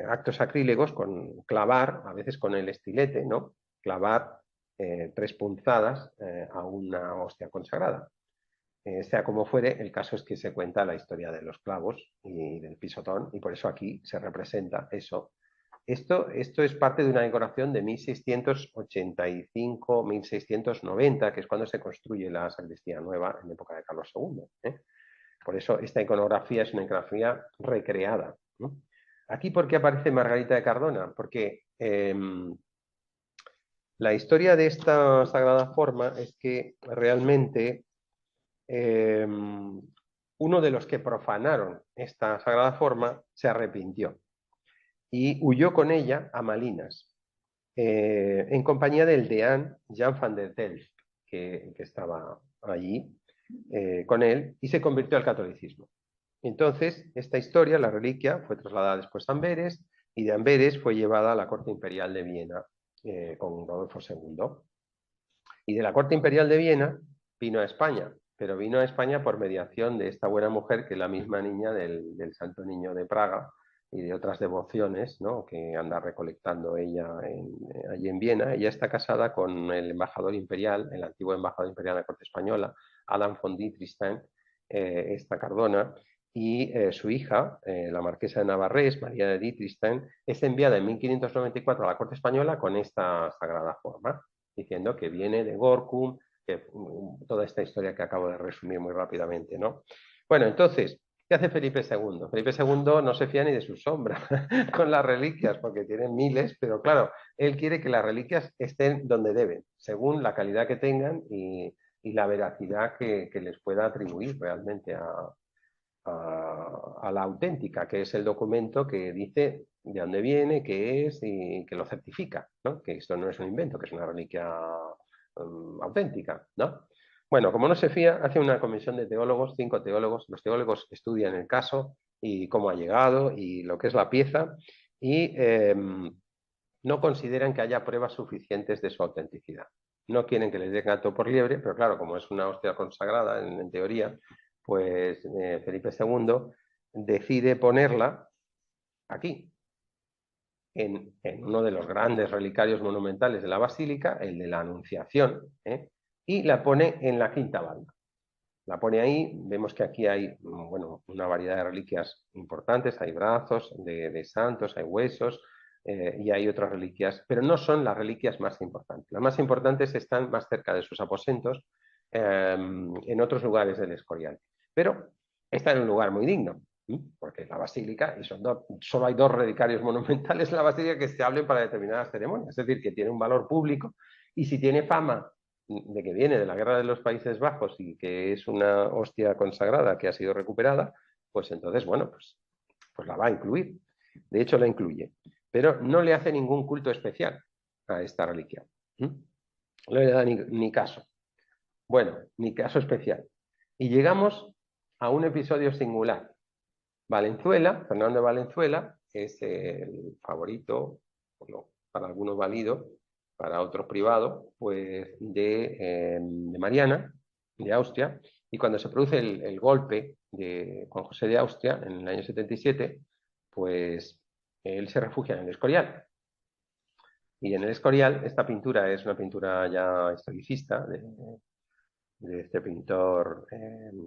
actos sacrílegos con clavar, a veces con el estilete, ¿no? Clavar 3 punzadas a una hostia consagrada. Sea como fuere, el caso es que se cuenta la historia de los clavos y del pisotón, y por eso aquí se representa eso. Esto es parte de una decoración de 1685-1690, que es cuando se construye la sacristía nueva en época de Carlos II. Por eso esta iconografía es una iconografía recreada. Aquí, ¿por qué aparece Margarita de Cardona? Porque la historia de esta sagrada forma es que realmente uno de los que profanaron esta sagrada forma se arrepintió y huyó con ella a Malinas, en compañía del deán Jan van der Delft, que estaba allí con él, y se convirtió al catolicismo. Entonces, esta historia, la reliquia, fue trasladada después a Amberes, y de Amberes fue llevada a la corte imperial de Viena con Rodolfo II. Y de la corte imperial de Viena vino a España, pero vino a España por mediación de esta buena mujer, que es la misma niña del Santo Niño de Praga y de otras devociones, ¿no?, que anda recolectando ella allí en Viena. Ella está casada con el embajador imperial, el antiguo embajador imperial de la corte española, Adam von Dietrichstein, esta Cardona, y su hija, la marquesa de Navarrés, María de Dietrichstein, es enviada en 1594 a la corte española con esta sagrada forma, diciendo que viene de Gorkum, que toda esta historia que acabo de resumir muy rápidamente, ¿no? Bueno, entonces, ¿qué hace Felipe II? Felipe II no se fía ni de su sombra con las reliquias, porque tienen miles, pero claro, él quiere que las reliquias estén donde deben, según la calidad que tengan y la veracidad que les pueda atribuir realmente a la auténtica, que es el documento que dice de dónde viene, qué es y que lo certifica, ¿no? Que esto no es un invento, que es una reliquia auténtica, ¿no? Bueno, como no se fía, hace una comisión de teólogos, 5 teólogos. Los teólogos estudian el caso y cómo ha llegado y lo que es la pieza, y no consideran que haya pruebas suficientes de su autenticidad. No quieren que les den gato por liebre, pero claro, como es una hostia consagrada en teoría, pues Felipe II decide ponerla aquí, en uno de los grandes relicarios monumentales de la Basílica, el de la Anunciación, y la pone en la quinta banda. La pone ahí, vemos que aquí hay bueno, una variedad de reliquias importantes, hay brazos de santos, hay huesos y hay otras reliquias, pero no son las reliquias más importantes. Las más importantes están más cerca de sus aposentos, en otros lugares del Escorial. Pero está en un lugar muy digno, porque es la Basílica y solo hay 2 relicarios monumentales en la Basílica que se hablen para determinadas ceremonias, es decir, que tiene un valor público y si tiene fama de que viene de la guerra de los Países Bajos y que es una hostia consagrada que ha sido recuperada, pues entonces, bueno, pues la va a incluir. De hecho, la incluye. Pero no le hace ningún culto especial a esta reliquia. No le da ni caso. Bueno, ni caso especial. Y llegamos a un episodio singular. Valenzuela, Fernando de Valenzuela, es el favorito, bueno, para algunos válido, para otros privado, pues de Mariana, de Austria, y cuando se produce el golpe de Juan José de Austria en el año 77, pues él se refugia en el Escorial. Y en el Escorial, esta pintura es una pintura ya historicista de este pintor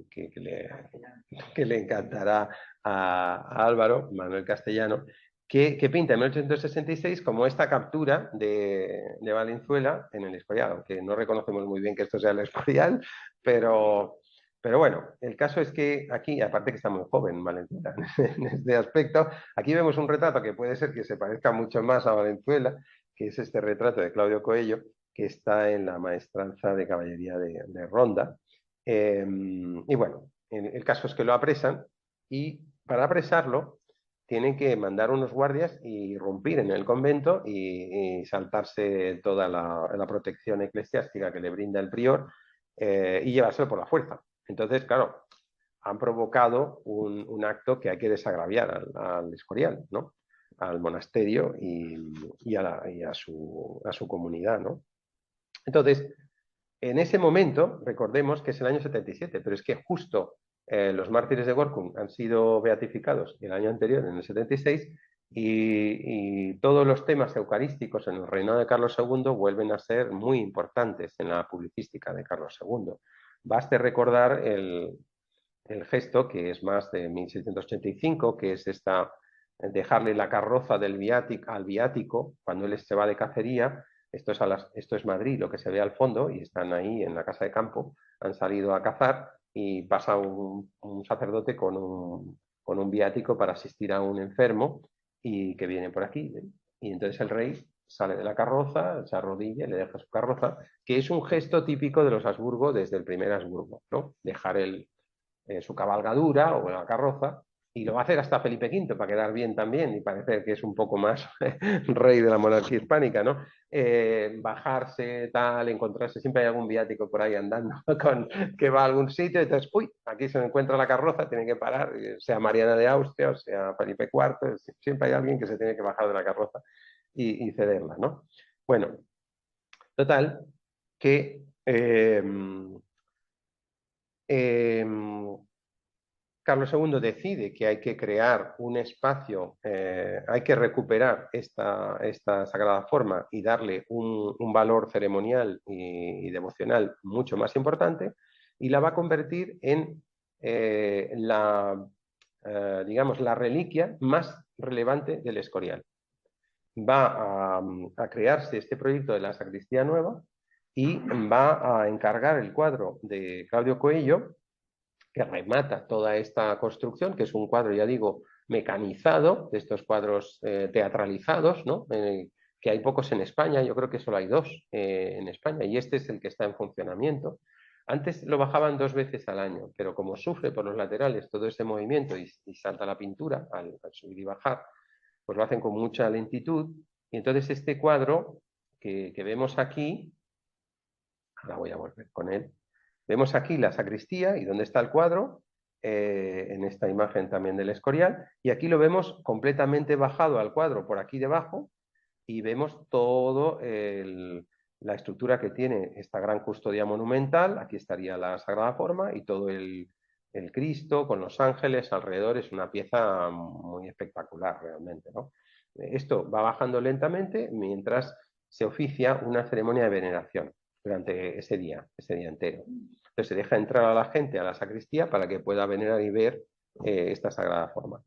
que le encantará a Álvaro, Manuel Castellano, que pinta en 1866 como esta captura de Valenzuela en el Escorial, aunque no reconocemos muy bien que esto sea el Escorial, pero bueno, el caso es que aquí, aparte que está muy joven Valenzuela en este aspecto, aquí vemos un retrato que puede ser que se parezca mucho más a Valenzuela, que es este retrato de Claudio Coello, que está en la maestranza de caballería de Ronda. Y bueno, el caso es que lo apresan y para apresarlo tienen que mandar unos guardias y irrumpir en el convento y saltarse toda la protección eclesiástica que le brinda el prior y llevárselo por la fuerza. Entonces, claro, han provocado un acto que hay que desagraviar al Escorial, ¿no? Al monasterio y a su comunidad, ¿no? Entonces, en ese momento, recordemos que es el año 77, pero es que justo los mártires de Gorkum han sido beatificados el año anterior, en el 76, y todos los temas eucarísticos en el reinado de Carlos II vuelven a ser muy importantes en la publicística de Carlos II. Baste recordar el gesto, que es más de 1685, que es dejarle la carroza al viático cuando él se va de cacería. Esto es Madrid, lo que se ve al fondo, y están ahí en la casa de campo, han salido a cazar y pasa un sacerdote con un viático para asistir a un enfermo y que viene por aquí. Y entonces el rey sale de la carroza, se arrodilla y le deja su carroza, que es un gesto típico de los Habsburgo desde el primer Habsburgo, ¿no? Dejar su cabalgadura o la carroza, y lo va a hacer hasta Felipe V para quedar bien también y parecer que es un poco más rey de la monarquía hispánica, ¿no? Bajarse, tal, encontrarse, siempre hay algún viático por ahí andando que va a algún sitio, y entonces, uy, aquí se encuentra la carroza, tiene que parar, sea Mariana de Austria o sea Felipe IV, siempre hay alguien que se tiene que bajar de la carroza y cederla, ¿no? Bueno, total, que Carlos II decide que hay que crear un espacio, hay que recuperar esta sagrada forma y darle un valor ceremonial y devocional mucho más importante, y la va a convertir en digamos, la reliquia más relevante del Escorial. Va a crearse este proyecto de la sacristía nueva y va a encargar el cuadro de Claudio Coello, que remata toda esta construcción, que es un cuadro, ya digo, mecanizado, de estos cuadros teatralizados, ¿no? Que hay pocos en España, yo creo que solo hay 2 en España, y este es el que está en funcionamiento. Antes lo bajaban 2 veces al año, pero como sufre por los laterales todo ese movimiento y salta la pintura al subir y bajar, pues lo hacen con mucha lentitud, y entonces este cuadro que vemos aquí, ahora voy a volver con él, vemos aquí la sacristía y dónde está el cuadro, en esta imagen también del Escorial, y aquí lo vemos completamente bajado al cuadro por aquí debajo, y vemos todo la estructura que tiene esta gran custodia monumental. Aquí estaría la Sagrada Forma y todo el Cristo con los ángeles alrededor. Es una pieza muy espectacular realmente, ¿no? Esto va bajando lentamente mientras se oficia una ceremonia de veneración durante ese día entero. Entonces se deja entrar a la gente a la sacristía para que pueda venerar y ver esta Sagrada Forma.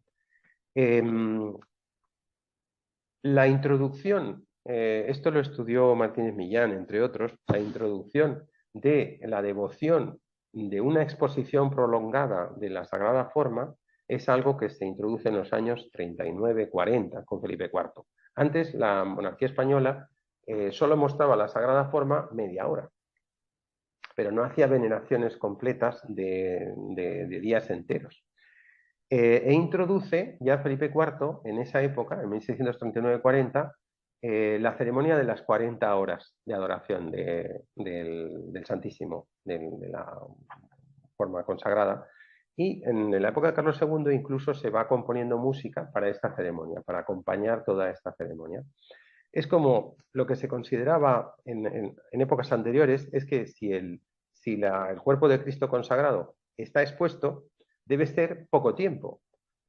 La introducción, esto lo estudió Martínez Millán, entre otros, la introducción de la devoción de una exposición prolongada de la Sagrada Forma es algo que se introduce en los años 39-40 con Felipe IV. Antes la monarquía española solo mostraba la Sagrada Forma media hora, pero no hacía veneraciones completas de días enteros. E introduce ya Felipe IV en esa época, en 1639-40, la ceremonia de las 40 horas de adoración del Santísimo, de la forma consagrada. Y en la época de Carlos II incluso se va componiendo música para esta ceremonia, para acompañar toda esta ceremonia. Es como lo que se consideraba en épocas anteriores, es que si el cuerpo de Cristo consagrado está expuesto, debe ser poco tiempo.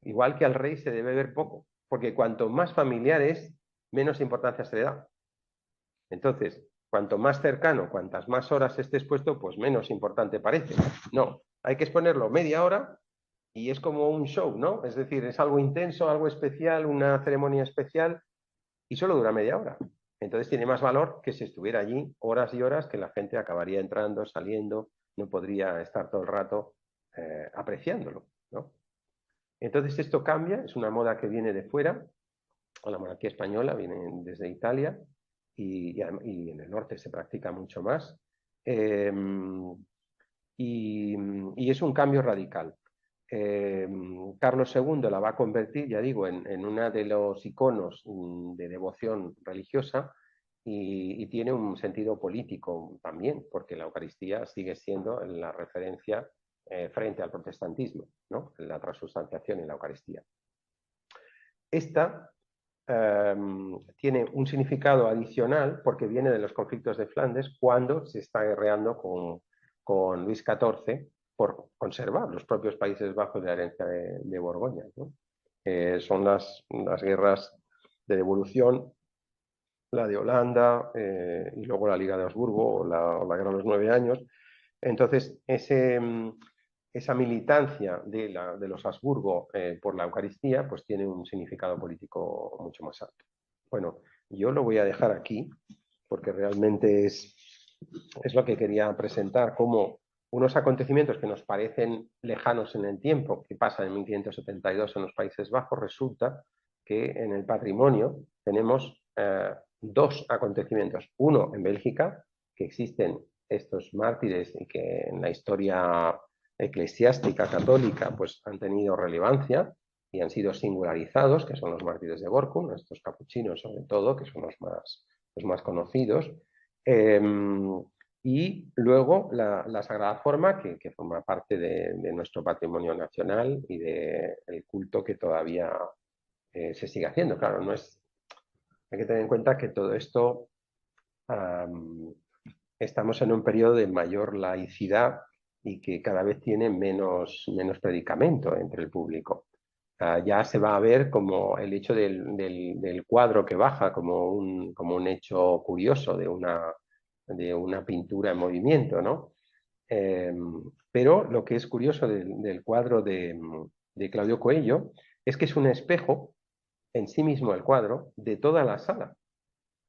Igual que al rey se debe ver poco, porque cuanto más familiar es, menos importancia se le da. Entonces, cuanto más cercano, cuantas más horas esté expuesto, pues menos importante parece. No, hay que exponerlo media hora y es como un show, ¿no? Es decir, es algo intenso, algo especial, una ceremonia especial y solo dura media hora. Entonces tiene más valor que si estuviera allí horas y horas, que la gente acabaría entrando, saliendo, no podría estar todo el rato apreciándolo, ¿no? Entonces esto cambia, es una moda que viene de fuera, o la monarquía española viene desde Italia y en el norte se practica mucho más. Y es un cambio radical. Carlos II la va a convertir, ya digo, en uno de los iconos de devoción religiosa y tiene un sentido político también, porque la Eucaristía sigue siendo la referencia frente al protestantismo, ¿no? La transubstanciación en la Eucaristía. Esta tiene un significado adicional porque viene de los conflictos de Flandes cuando se está guerreando con Luis XIV por conservar los propios Países Bajos de la herencia de Borgoña, ¿no? Son las guerras de devolución, la de Holanda y luego la Liga de Habsburgo o la Guerra de los 9 años. Entonces, esa militancia de los Habsburgo por la Eucaristía pues tiene un significado político mucho más alto. Bueno, yo lo voy a dejar aquí porque realmente es lo que quería presentar, como unos acontecimientos que nos parecen lejanos en el tiempo, que pasan en 1572 en los Países Bajos, resulta que en el patrimonio tenemos dos acontecimientos. Uno en Bélgica, que existen estos mártires y que en la historia eclesiástica católica pues han tenido relevancia y han sido singularizados, que son los mártires de Borkum, estos capuchinos sobre todo, que son los más conocidos. Y luego la Sagrada Forma, que forma parte de nuestro patrimonio nacional y del culto que todavía se sigue haciendo. Claro, no es, hay que tener en cuenta que todo esto estamos en un periodo de mayor laicidad y que cada vez tiene menos predicamento entre el público. Ya se va a ver como el hecho del cuadro que baja como un hecho curioso de una pintura en movimiento, ¿no? Pero lo que es curioso del cuadro de Claudio Coello es que es un espejo en sí mismo el cuadro de toda la sala.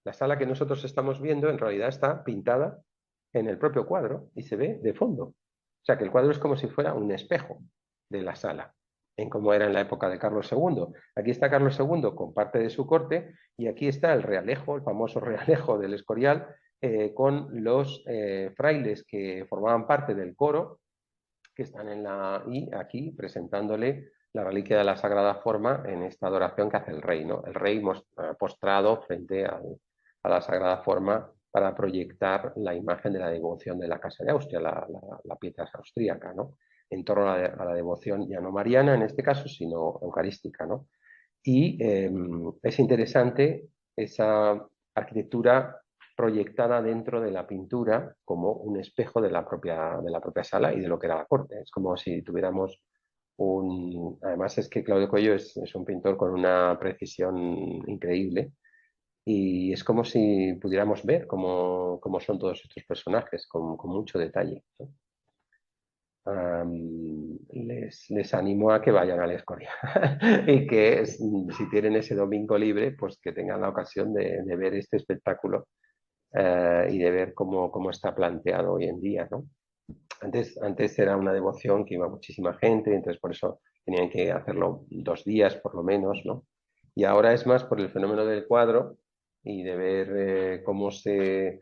La sala que nosotros estamos viendo en realidad está pintada en el propio cuadro y se ve de fondo. O sea que el cuadro es como si fuera un espejo de la sala, en cómo era en la época de Carlos II. Aquí está Carlos II con parte de su corte y aquí está el realejo, el famoso realejo del Escorial, con los frailes que formaban parte del coro, que están y aquí presentándole la reliquia de la Sagrada Forma en esta adoración que hace el rey, ¿no? El rey postrado frente a la Sagrada Forma para proyectar la imagen de la devoción de la Casa de Austria, la pieza austríaca, ¿no? En torno a la devoción ya no mariana en este caso, sino eucarística, ¿no? Y es interesante esa arquitectura proyectada dentro de la pintura como un espejo de la propia sala y de lo que era la corte. Es como si tuviéramos un... Además es que Claudio Coello es un pintor con una precisión increíble y es como si pudiéramos ver cómo son todos estos personajes con mucho detalle, ¿no? Les animo a que vayan al Escorial y que si tienen ese domingo libre, pues que tengan la ocasión de ver este espectáculo y de ver cómo está planteado hoy en día, ¿no? Antes era una devoción que iba muchísima gente, entonces por eso tenían que hacerlo 2 días por lo menos, ¿no? Y ahora es más por el fenómeno del cuadro y de ver cómo se...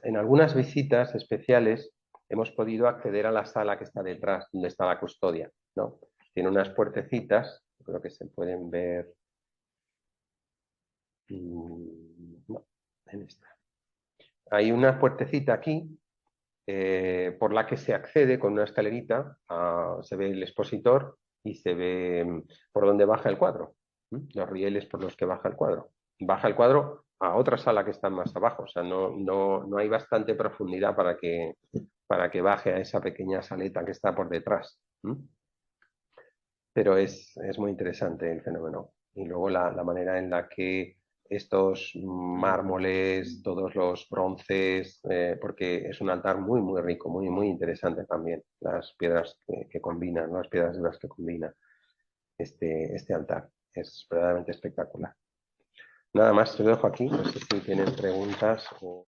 En algunas visitas especiales hemos podido acceder a la sala que está detrás, donde está la custodia, ¿no? Tiene unas puertecitas, creo que se pueden ver... no, en esta. Hay una puertecita aquí por la que se accede con una escalerita, se ve el expositor y se ve por dónde baja el cuadro, los rieles por los que baja el cuadro. Baja el cuadro a otra sala que está más abajo, o sea, no hay bastante profundidad para que baje a esa pequeña saleta que está por detrás. Pero es muy interesante el fenómeno. Y luego la manera en la que estos mármoles, todos los bronces, porque es un altar muy, muy rico, muy, muy interesante también, las piedras que combinan, ¿no? Las piedras de las que combina este altar. Es verdaderamente espectacular. Nada más, te lo dejo aquí. No sé si tienen preguntas o...